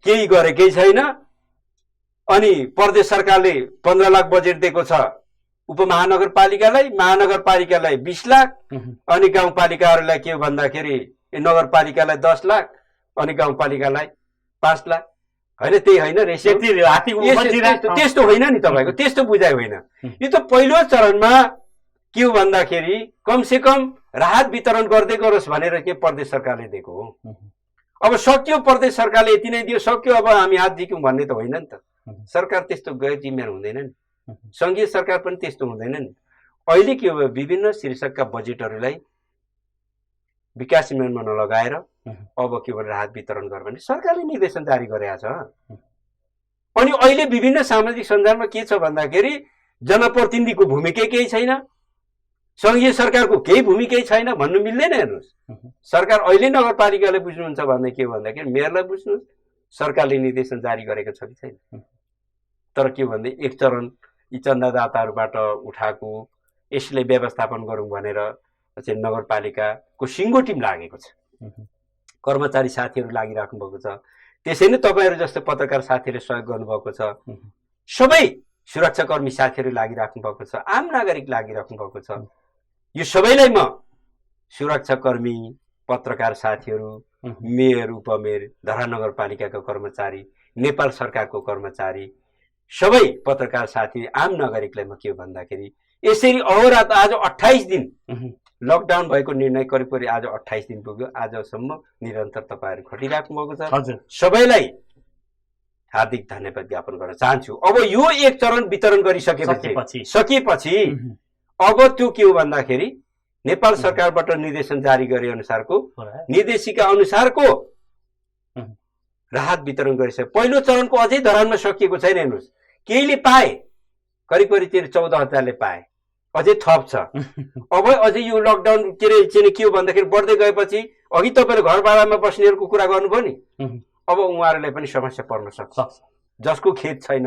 केही गरेकै छैन। अनि प्रदेश सरकारले 15 लाख बजेट दिएको छ उपमहानगरपालिकालाई, महानगरपालिकालाई 20 लाख, अनि गाउँपालिकाहरूलाई के हो भन्दाखेरि नगरपालिकालाई 10 लाख अनि गाउँपालिकालाई 5 लाख। होइन त्यही होइन त्यस्तो होइन नि तपाईँको, त्यस्तो बुझाइ होइन। यो त पहिलो चरणमा के हो भन्दाखेरि कमसे कम राहत वितरण गर्दै गरोस् भनेर के प्रदेश सरकारले दिएको हो। अब सक्यो प्रदेश सरकारले यति नै दियो, सक्यो अब हामी हात झिक्यौँ भन्ने त होइन नि त। सरकार त्यस्तो गैर जिम्मेवार हुँदैन नि, सङ्घीय सरकार पनि त्यस्तो हुँदैन नि। अहिले के हो विभिन्न शीर्षकका बजेटहरूलाई विकास उन्नयनमा नलगाएर अब के भने राहत वितरण गर भने सरकारले निर्देशन जारी गरेको छ। अनि अहिले विभिन्न सामाजिक सञ्जालमा के छ भन्दाखेरि जनप्रतिनिधिको भूमिकै केही छैन, सङ्घीय सरकारको केही भूमिकै छैन भन्नु मिल्दैन। हेर्नुहोस्, सरकार अहिले नगरपालिकाले बुझ्नुहुन्छ भन्दा के भन्दाखेरि मेयरलाई बुझ्नुहोस्, सरकारले निर्देशन जारी गरेको छ कि छैन। तर के भन्दै एक चरण यी चन्दादाताहरूबाट उठाएको यसले व्यवस्थापन गरौँ भनेर चाहिँ नगरपालिकाको सिङ्गो टिम लागेको छ, कर्मचारी साथीहरू लागिराख्नु भएको छ। त्यसै नै तपाईँहरू जस्तो पत्रकार साथीहरूले सहयोग गर्नुभएको छ, सबै सुरक्षाकर्मी साथीहरू लागिराख्नु भएको छ, आम नागरिक लागिराख्नु भएको छ। यो सबैलाई म सुरक्षाकर्मी, पत्रकार साथीहरू, मेयर, उपमेयर, धरान नगरपालिकाको कर्मचारी, नेपाल सरकारको कर्मचारी, सबै पत्रकार साथी, आम नागरिकलाई म के भन्दाखेरि यसरी अहोरात आज 28 दिन लकडाउन भएको निर्णय करिब आज 28 दिन पुग्यो, आजसम्म निरन्तर तपाईँहरू खटिराख्नु भएको छ। सबैलाई हार्दिक धन्यवाद ज्ञापन गर्न चाहन्छु। अब यो एक चरण वितरण सकिएपछि अब त्यो के हो भन्दाखेरि नेपाल सरकारबाट निर्देशन जारी गरे अनुसारको निर्देशिका अनुसारको राहत वितरण गरिसके। पहिलो चरणको अझै धरानमा सकिएको छैन। हेर्नुहोस्, केहीले पाए, करिब 14,000ले पाए, अझै थप छ। अब अझै यो लकडाउन के हो भन्दाखेरि बढ्दै गएपछि अघि तपाईँले घर भाडामा बस्नेहरूको कुरा गर्नुभयो नि, अब उहाँहरूलाई पनि समस्या पर्न सक्छ। जसको खेत छैन,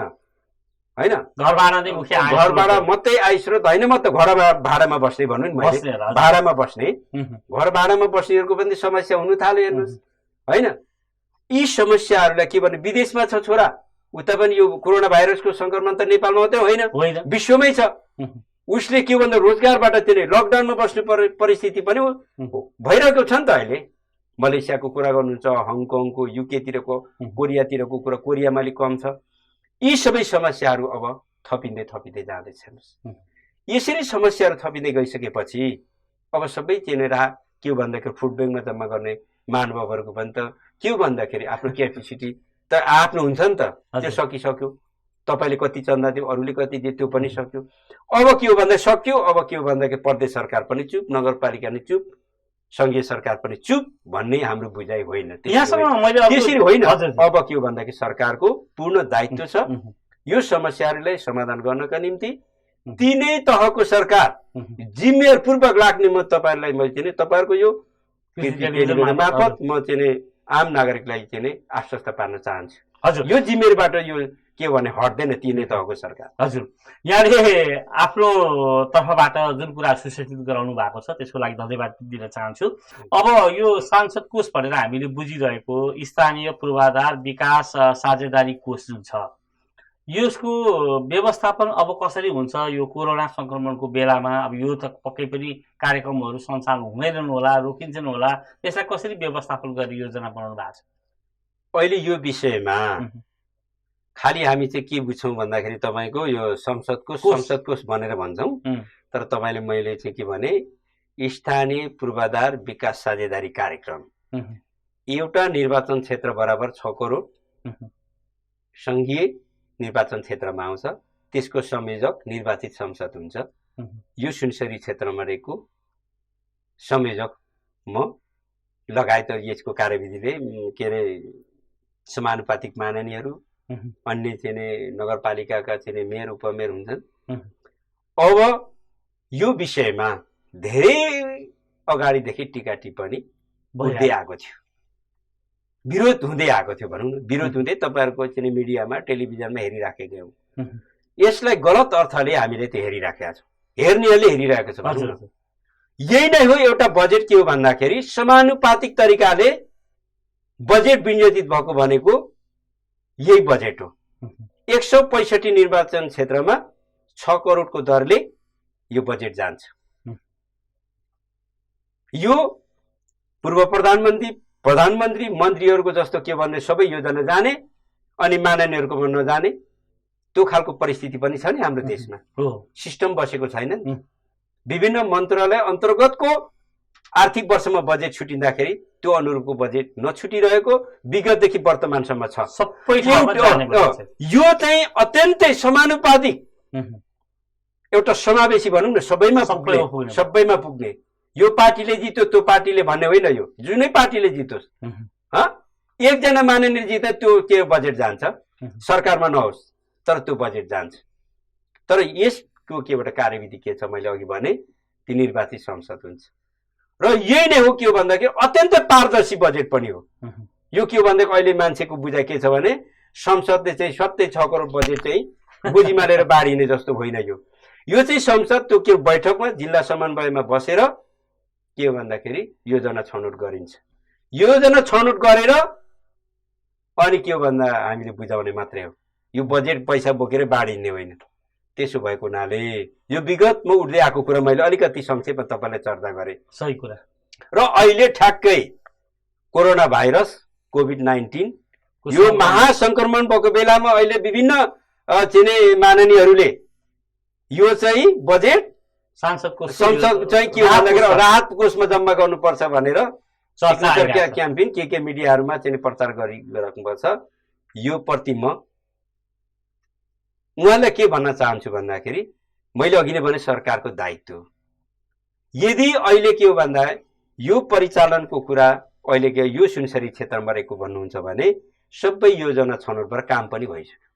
होइन, घर भाडा मात्रै आय स्रोत होइन, म त घर भाडामा बस्ने भन्नु नि, मैले भाडामा बस्ने, घर भाडामा बस्नेहरूको पनि समस्या हुनु थाल्यो। हेर्नुहोस्, होइन, यी समस्याहरूलाई के भन्ने विदेशमा छ छोरा, उता पनि यो कोरोना भाइरसको संक्रमण त नेपालमा मात्रै होइन विश्वमै छ। उसले के भन्दा रोजगारबाट त्यसले लकडाउनमा बस्नु परिस्थिति पनि भइरहेको छ नि त अहिले। मलेसियाको कुरा गर्नुहुन्छ, हङकङको, युकेतिरको, कोरियातिरको कुरा, कोरियामा अलिक कम छ। यी सबै समस्याहरू अब थपिँदै जाँदैछन्। यसरी समस्याहरू थपिँदै गइसकेपछि अब सबै चिनेर के भन्दाखेरि फुड ब्याङ्कमा जम्मा गर्ने महानुभावहरूको पनि त के भन्दाखेरि आफ्नो क्यापेसिटी त आफ्नो हुन्छ नि त, त्यो सकिसक्यो। तपाईँले कति चन्दा दियो, अरूले कति दियो, त्यो पनि सक्यो। अब के हो भन्दा सक्यो। अब के हो भन्दाखेरि प्रदेश सरकार पनि चुप, नगरपालिका पनि चुप, सङ्घीय सरकार पनि चुप भन्ने हाम्रो बुझाइ होइन। त्यसरी होइन। अब के हो भन्दाखेरि सरकारको पूर्ण दायित्व छ यो समस्याहरूलाई समाधान गर्नका निम्ति। तिनै तहको सरकार जिम्मेवारपूर्वक लाग्ने म तपाईँहरूलाई मैले चाहिँ तपाईँहरूको यो मार्फत म चाहिँ आम नागरिकलाई चाहिँ आश्वस्त पार्न चाहन्छु। हजुर, यो जिम्मेवारीबाट यो के भने हट्दैन तिनै तहको सरकार। हजुर, यहाँले आफ्नो तर्फबाट जुन कुरा सुसूचित गराउनु भएको छ त्यसको लागि धन्यवाद दिन चाहन्छु। अब यो सांसद कोष भनेर हामीले बुझिरहेको स्थानीय पूर्वाधार विकास साझेदारी कोष जुन छ, यसको व्यवस्थापन अब कसरी हुन्छ? यो कोरोना संक्रमणको बेलामा अब यो त पक्कै पनि कार्यक्रमहरू सञ्चालन हुँदैनन् होला, रोकिन्छन् होला, यसलाई कसरी व्यवस्थापन गर्ने योजना बनाउनु भएको छ? अहिले यो विषयमा खालि हामी चाहिँ के बुझ्छौँ भन्दाखेरि तपाईँको यो संसद कोष भनेर भन्छौँ। तर तपाईँले मैले चाहिँ के भने स्थानीय पूर्वाधार विकास साझेदारी कार्यक्रम एउटा निर्वाचन क्षेत्र बराबर 6 करोड सङ्घीय निर्वाचन क्षेत्रमा आउँछ। त्यसको संयोजक निर्वाचित संसद हुन्छ। यो सुनसरी क्षेत्रमा रहेको संयोजक म लगायत यसको कार्यविधिले के अरे समानुपातिक माननीयहरू, अन्य चाहिँ नगरपालिकाका चाहिँ मेयर उपमेयर हुन्छन्। अब यो विषयमा धेरै अगाडिदेखि टिका टिप्पणी हुँदै आएको थियो, विरोध हुँदै आएको थियो भनौँ न। विरोध हुँदै तपाईँहरूको चाहिँ मिडियामा टेलिभिजनमा हेरिराखेका हौँ। यसलाई गलत अर्थले हामीले त्यो हेरिराखेका छौँ, हेर्नेहरूले हेरिरहेको छ भनौँ न। यही नै हो एउटा बजेट के हो भन्दाखेरि समानुपातिक तरिकाले बजेट विनियोजित भएको भनेको यही बजेट हो। 165 निर्वाचन क्षेत्रमा 6 करोडको दरले यो बजेट जान्छ। यो पूर्व प्रधानमन्त्री मन्त्रीहरूको जस्तो के भन्ने सबै योजना जाने अनि माननीयहरूकोमा नजाने त्यो खालको परिस्थिति पनि छ नि हाम्रो देशमा। सिस्टम बसेको छैन। विभिन्न मन्त्रालय अन्तर्गतको आर्थिक वर्षमा बजेट छुटिँदाखेरि त्यो अनुरूपको बजेट नछुटिरहेको विगतदेखि वर्तमानसम्म छ। यो चाहिँ अत्यन्तै समानुपातिक एउटा समावेशी भनौँ न, सबैमा पुग्ने। यो पार्टीले जित्यो त्यो पार्टीले भन्ने होइन, यो जुनै पार्टीले जितोस् एकजना माननीय जित्दा त्यो बजेट जान्छ, सरकारमा नहोस् तर त्यो बजेट जान्छ। तर यसको के एउटा कार्यविधि के छ मैले अघि भने ती निर्वाचित संसद हुन्छ। र यही नै हो के हो भन्दाखेरि अत्यन्त पारदर्शी बजेट पनि हो। यो के हो भन्दाखेरि अहिले मान्छेको बुझाइ के छ भने संसदले चाहिँ सबै 6 करोड बजेट चाहिँ बुझिमा लिएर बाँडिने जस्तो होइन। यो चाहिँ संसद त्यो के बैठकमा जिल्ला समन्वयमा बसेर के हो भन्दाखेरि योजना छनौट गरिन्छ। योजना छनौट गरेर अनि के हो भन्दा हामीले बुझाउने मात्रै हो। यो बजेट पैसा बोकेर बाँडिने होइन। त्यसो भएको हुनाले यो विगतमा उठ्दै आएको कुरा मैले अलिकति संक्षेपमा तपाईँलाई चर्चा गरेँ। सही कुरा। र अहिले ठ्याक्कै कोरोना भाइरस कोभिड-19 यो महासङ्क्रमण भएको बेलामा अहिले विभिन्न चिने माननीयहरूले यो चाहिँ बजेट संसद चाहिँ के भन्दाखेरि राहत कोषमा जम्मा गर्नुपर्छ भनेर क्याम्पेन के मिडियाहरूमा चाहिँ प्रचार गरिराख्नु छ। यो प्रति म उहाँलाई के भन्न चाहन्छु भन्दाखेरि मैले अघि नै भने सरकारको दायित्व हो। यदि अहिले के हो भन्दा यो परिचालनको कुरा अहिले के यो सुनसरी क्षेत्रमा रहेको भन्नुहुन्छ भने सबै योजना छनौटबाट काम पनि भइसक्यो।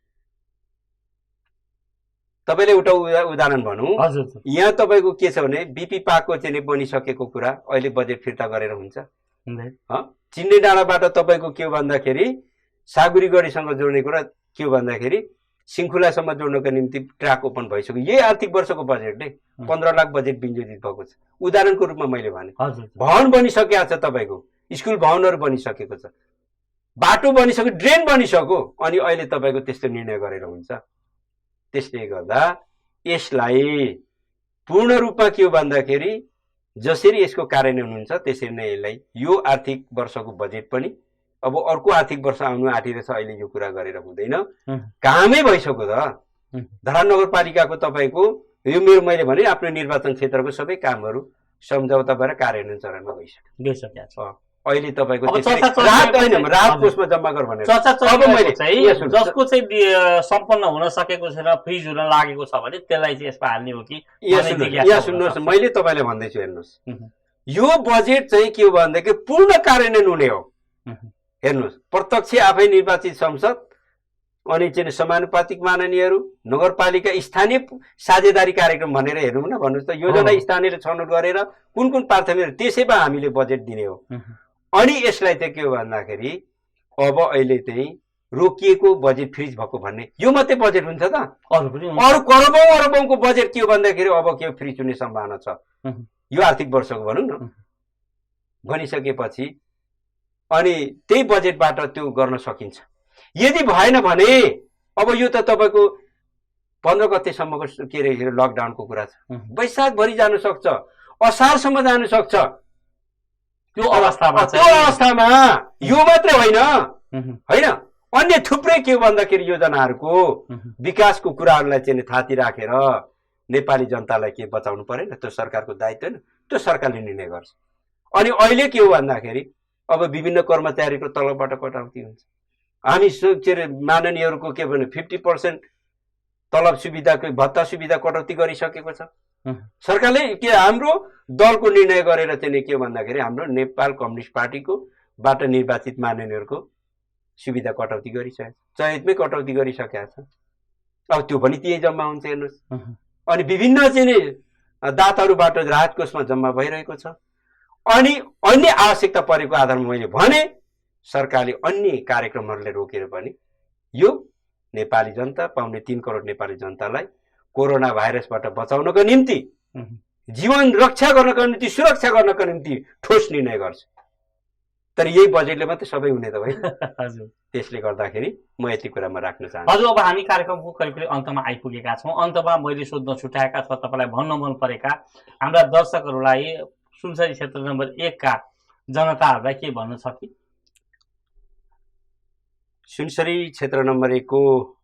तपाईँले एउटा उदाहरण भनौँ, यहाँ तपाईँको के छ भने बिपी पाको चाहिँ बनिसकेको कुरा अहिले बजेट फिर्ता गरेर हुन्छ। चिन्ने डाँडाबाट तपाईँको के हो भन्दाखेरि सागुरीगढीसँग जोड्ने कुरा के हो भन्दाखेरि सिङ्खुलासम्म जोड्नको निम्ति ट्र्याक ओपन भइसक्यो। यही आर्थिक वर्षको बजेटले 15 लाख बजेट विनियोजित भएको छ। उदाहरणको रूपमा मैले भने भवन बनिसकेको छ, तपाईँको स्कुल भवनहरू बनिसकेको छ, बाटो बनिसक्यो, ड्रेन बनिसक्यो। अनि अहिले तपाईँको त्यस्तो निर्णय गरेर हुन्छ। त्यसले गर्दा यसलाई पूर्ण रूपमा के हो भन्दाखेरि जसरी यसको कार्यान्वयन हुन्छ त्यसरी नै यसलाई यो आर्थिक वर्षको बजेट पनि अब अर्को आर्थिक वर्ष आउनु आँटिरहेछ, अहिले यो कुरा गरेर हुँदैन, कामै भइसक्यो त। धरान नगरपालिकाको तपाईँको यो मैले भने आफ्नो निर्वाचन क्षेत्रको सबै कामहरू सम्झौता भएर कार्यान्वयन चरणमा गइसकेको छ। अहिले तपाईँको अब राहत कोषमा जम्मा गर भनेर जसको चाहिँ सम्पन्न हुन सकेको छैन, फ्रिज हुन लागेको छ भने त्यसलाई चाहिँ यसमा हाल्ने हो कि? यहाँ सुन्नुहोस्, मैले तपाईँलाई भन्दैछु, हेर्नुहोस् यो बजेट चाहिँ के हो भनेदेखि पूर्ण कार्यान्वयन हुने हो। हेर्नुहोस्, प्रत्यक्ष आफै निर्वाचित संसद अनि चाहिँ समानुपातिक माननीयहरू, नगरपालिका स्थानीय साझेदारी कार्यक्रम भनेर हेर्नु न, भन्नुहोस् त योजना स्थानीयले छनौट गरेर कुन कुन प्राथमिक त्यसैमा हामीले बजेट दिने हो। अनि यसलाई चाहिँ के हो भन्दाखेरि अब अहिले चाहिँ रोकिएको बजेट फ्रिज भएको भन्ने यो मात्रै बजेट हुन्छ त? अरू करोडौँ अरबौँको बजेट के हो भन्दाखेरि अब के फ्रिज हुने सम्भावना छ यो आर्थिक वर्षको भनौँ न। भनिसकेपछि अनि त्यही बजेटबाट त्यो गर्न सकिन्छ। यदि भएन भने अब यो त तपाईँको 15 गतेसम्मको के अरे लकडाउनको कुरा छ, वैशाखभरि जान सक्छ, असारसम्म जान सक्छ। त्यो अवस्थामा यो मात्रै होइन, अन्य थुप्रै के भन्दाखेरि योजनाहरूको विकासको कुराहरूलाई चाहिँ थाती राखेर नेपाली जनतालाई के बचाउनु परेन, त्यो सरकारको दायित्व होइन, त्यो सरकारले निर्णय गर्छ। अनि अहिले के हो भन्दाखेरि अब विभिन्न कर्मचारीको तलबबाट कटौती हुन्छ। हामी के अरे माननीयहरूको के भने 50% तलब सुविधाको भत्ता सुविधा कटौती गरिसकेको छ सरकारले। के हाम्रो दलको निर्णय गरेर चाहिँ के भन्दाखेरि हाम्रो नेपाल कम्युनिस्ट पार्टीको बाट निर्वाचित माननीयहरूको सुविधा कटौती गरिसकेको छ, चयतमै कटौती गरिसकेको छ। अब त्यो पनि त्यही जम्मा हुन्छ हेर्नुहोस्। अनि विभिन्न चाहिँ दाताहरूबाट राहत कोषमा जम्मा भइरहेको छ। अनि अन्य आवश्यकता परेको आधारमा मैले भने सरकारले अन्य कार्यक्रमहरूले रोकेर पनि यो नेपाली जनता, पाउने 3 करोड नेपाली जनतालाई कोरोना भाइरसबाट बचाउनको निम्ति, जीवन रक्षा गर्नको निम्ति, सुरक्षा गर्नको निम्ति ठोस निर्णय गर्छ। तर यही बजेटले मात्रै सबै हुने त होइन। हजुर, त्यसले गर्दाखेरि म यति कुरामा राख्न चाहन्छु। हजुर, अब हामी कार्यक्रमको करिब करिब अन्तमा आइपुगेका छौँ। अन्तमा मैले सोध्न छुट्याएका छ तपाईँलाई भन्न मन परेका हाम्रा दर्शकहरूलाई सुनसरी क्षेत्र नम्बर 1 का जनताहरूलाई के भन्नु छ कि? सुनसरी क्षेत्र नम्बर 1 को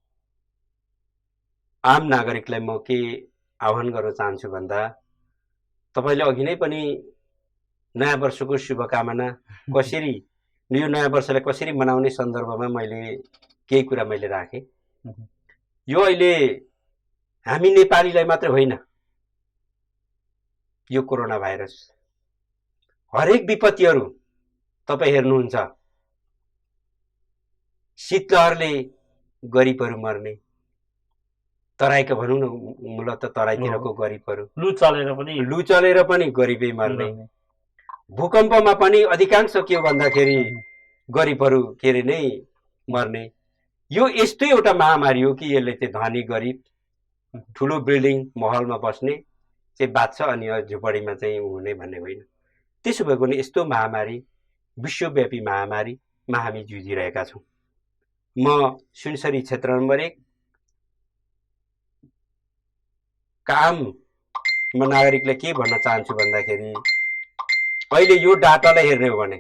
आम नागरिकलाई म के आह्वान गर्न चाहन्छु भन्दा, तपाईँले अघि नै पनि नयाँ वर्षको शुभकामना कसरी, यो नयाँ वर्षलाई कसरी मनाउने सन्दर्भमा मैले केही कुरा मैले राखेँ। यो अहिले हामी नेपालीलाई मात्र होइन, यो कोरोना भाइरस हरेक विपत्तिहरू तपाईँ हेर्नुहुन्छ, शीतलहरले गरिबहरू मर्ने, तराईको भनौँ न, मूलत तराईतिरको गरिबहरू लु चलेर पनि गरिबै मर्ने, भूकम्पमा पनि अधिकांश के हो भन्दाखेरि गरिबहरू के अरे नै मर्ने। यो यस्तै एउटा महामारी हो कि यसले चाहिँ धनी गरिब, ठुलो बिल्डिङ महलमा बस्ने चाहिँ बाँच्छ अनि झुपडीमा चाहिँ हुने भन्ने होइन। त्यसो भएको नि यस्तो महामारी, विश्वव्यापी महामारीमा हामी जुझिरहेका छौँ। म सुनसरी क्षेत्र नम्बर 1 काम म नागरिकलाई के भन्न चाहन्छु भन्दाखेरि, अहिले यो डाटालाई हेर्ने हो भने,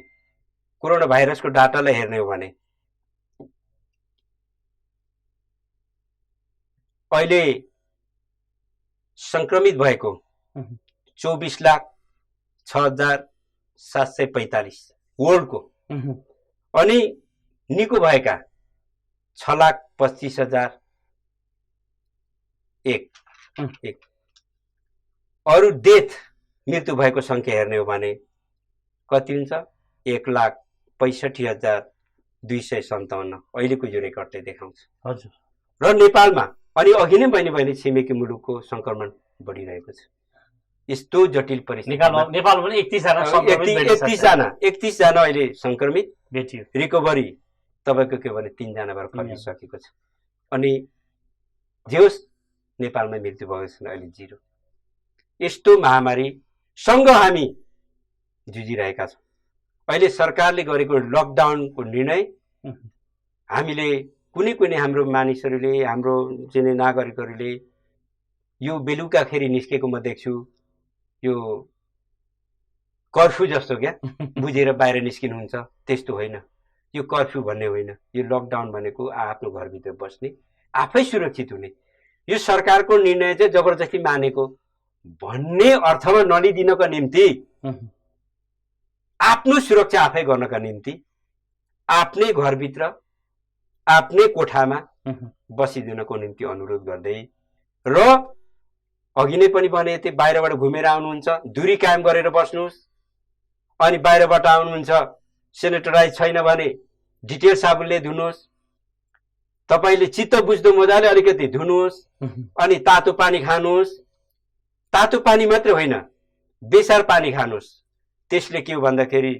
कोरोना भाइरसको डाटालाई हेर्ने हो भने अहिले संक्रमित भएको 24,06,745 वर्ल्डको, अनि निको भएका 6,25,001। अरू डेथ मृत्यु भएको संख्या हेर्ने हो भने कति हुन्छ? 1,65,257 अहिलेको यो रेकर्डले देखाउँछ। हजुर, र नेपालमा अनि अघि नै बहिनी छिमेकी मुलुकको संक्रमण बढिरहेको छ। यस्तो जटिल परिस्थितिमा नेपालमा पनि 31 जना अहिले संक्रमित भेटियो। रिकभरी तपाईँको के भने 3 जनाबाट फर्किसकेको छ। अनि जे होस् नेपालमा मृत्यु भएको छैन, अहिले 0। यस्तो महामारीसँग हामी जुझिरहेका छौँ। अहिले सरकारले गरेको लकडाउनको निर्णय हामीले कुनै हाम्रो मानिसहरूले, हाम्रो चाहिँ नागरिकहरूले यो बेलुकाखेरि निस्केको म देख्छु यो कर्फ्यू जस्तो क्या बुझेर बाहिर निस्किनुहुन्छ त्यस्तो होइन यो कर्फ्यू भन्ने होइन यो लकडाउन भनेको आफ्नो घरभित्र बस्ने आफै सुरक्षित हुने यो सरकारको निर्णय चाहिँ जबरजस्ती मानेको भन्ने अर्थमा नलिदिनको निम्ति आफ्नो सुरक्षा आफै गर्नका निम्ति आफ्नै घरभित्र आफ्नै कोठामा बसिदिनको निम्ति अनुरोध गर्दै र अघि नै पनि भने थिएँ बाहिरबाट घुमेर आउनुहुन्छ दूरी कायम गरेर बस्नुहोस् अनि बाहिरबाट आउनुहुन्छ सेनिटाइज छैन भने डिटेल साबुनले धुनुहोस् तपाईले चित्त बुझ्दो मजाले अलिकति धुनुहोस् अनि तातो पानी खानुहोस् तातो पानी मात्र होइन बेसार पानी खानुहोस् त्यसले के हो भन्दाखेरि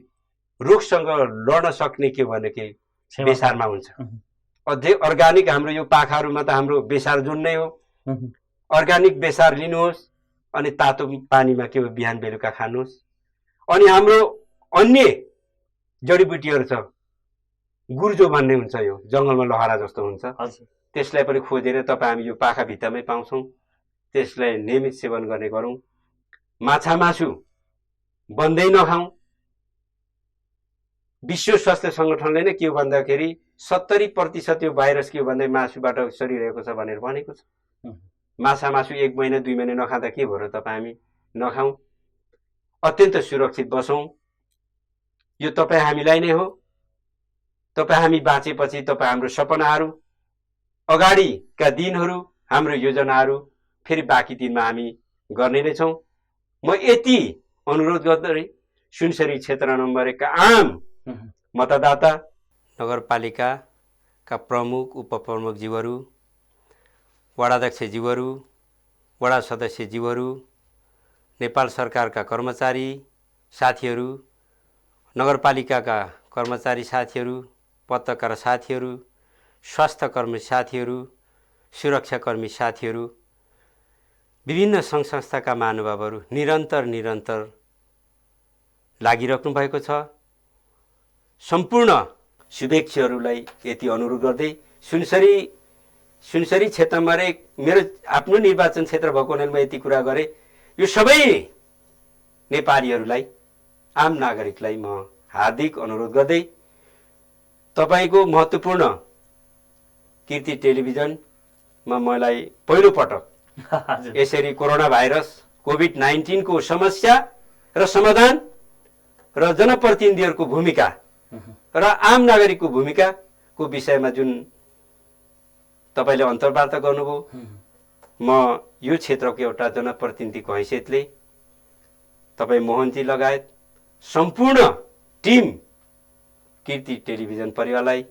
रोगसँग लड्न सक्ने के भन्दाखेरि बेसारमा हुन्छ अझै अर्गानिक हाम्रो यो पाखाहरूमा त हाम्रो बेसार जुन नै हो अर्गानिक बेसार लिनुहोस् अनि तातो पानीमा के हो बिहान बेलुका खानुहोस् अनि हाम्रो अन्य जडीबुटीहरू छ गुर्जो भन्ने हुन्छ यो जङ्गलमा लहरा जस्तो हुन्छ त्यसलाई पनि खोजेर तपाईँ हामी यो पाखा भित्तामै पाउँछौँ त्यसलाई नियमित सेवन गर्ने गरौँ माछा मासु बन्दै नखाउँ विश्व स्वास्थ्य सङ्गठनले नै के हो भन्दाखेरि 70% यो भाइरस के हो भन्दा मासुबाट सरिरहेको छ भनेर भनेको छ माछा मासु 1 महिना 2 महिना नखाँदा के भयो र तपाईँ हामी नखाउँ अत्यन्त सुरक्षित बसौँ यो तपाईँ हामीलाई नै हो तपाईँ हामी बाँचेपछि तपाईँ हाम्रो सपनाहरू अगाडिका दिनहरू हाम्रो योजनाहरू फेरि बाँकी दिनमा हामी गर्ने नै छौँ म यति अनुरोध गर्दै सुनसरी क्षेत्र नम्बर 1 का आम मतदाता नगरपालिकाका प्रमुख उपप्रमुखज्यूहरू वडाध्यक्षज्यूहरू वडा सदस्यज्यूहरू नेपाल सरकारका कर्मचारी साथीहरू नगरपालिकाका कर्मचारी साथीहरू पत्रकार साथीहरू स्वास्थ्यकर्मी साथीहरू सुरक्षाकर्मी साथीहरू विभिन्न सङ्घ संस्थाका महानुभावहरू निरन्तर लागिराख्नु भएको छ सम्पूर्ण शुभेच्छुहरूलाई यति अनुरोध गर्दै सुनसरी क्षेत्रमा मेरो आफ्नो निर्वाचन क्षेत्र भएको हुनाले म यति कुरा गरेँ यो सबै नेपालीहरूलाई आम नागरिकलाई म हार्दिक अनुरोध गर्दै तपाईको महत्त्वपूर्ण कीर्ति टेलिभिजनमा मलाई पहिलो पटक यसरी कोरोना भाइरस कोभिड-19 को समस्या र समाधान र जनप्रतिनिधिहरूको भूमिका र आम नागरिकको भूमिकाको विषयमा जुन तपाईले अन्तर्वार्ता गर्नुभयो म यो क्षेत्रको एउटा जनप्रतिनिधिको हैसियतले तपाईँ मोहनजी लगायत सम्पूर्ण टिम कीर्ति टेलिभिजन परिवारलाई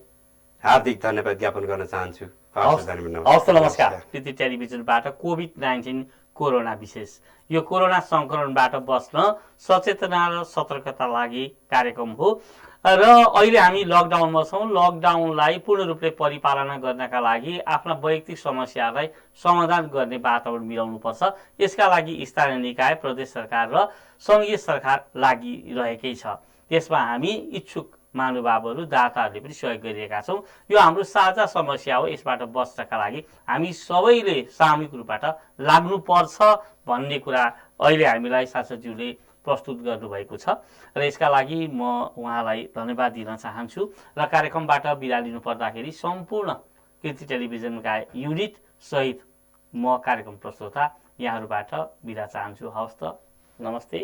हार्दिक धन्यवाद ज्ञापन गर्न चाहन्छु। हवस् नमस्कार। कीर्ति टेलिभिजनबाट कोभिड-19 कोरोना विशेष यो कोरोना संक्रमणबाट बस्न सचेतना र सतर्कता लागि कार्यक्रम हो र अहिले हामी लकडाउनमा छौँ। लकडाउनलाई पूर्ण रूपले परिपालना गर्नका लागि आफ्ना वैयक्तिक समस्याहरूलाई समाधान गर्ने वातावरण मिलाउनुपर्छ। यसका लागि स्थानीय निकाय प्रदेश सरकार र सङ्घीय सरकार लागिरहेकै छ। त्यसमा हामी इच्छुक महानुभावहरू दाताहरूले पनि सहयोग गरिरहेका छौँ। यो हाम्रो साझा समस्या हो। यसबाट बच्नका लागि हामी सबैले सामूहिक रूपबाट लाग्नुपर्छ भन्ने कुरा अहिले हामीलाई सांसदज्यूले प्रस्तुत गर्नुभएको छ र यसका लागि म उहाँलाई धन्यवाद दिन चाहन्छु र कार्यक्रमबाट बिदा लिनु पर्दाखेरि सम्पूर्ण कीर्ति टेलिभिजनका युनिट सहित म कार्यक्रम प्रस्तुता यहाँहरूबाट बिदा चाहन्छु। हवस् त नमस्ते।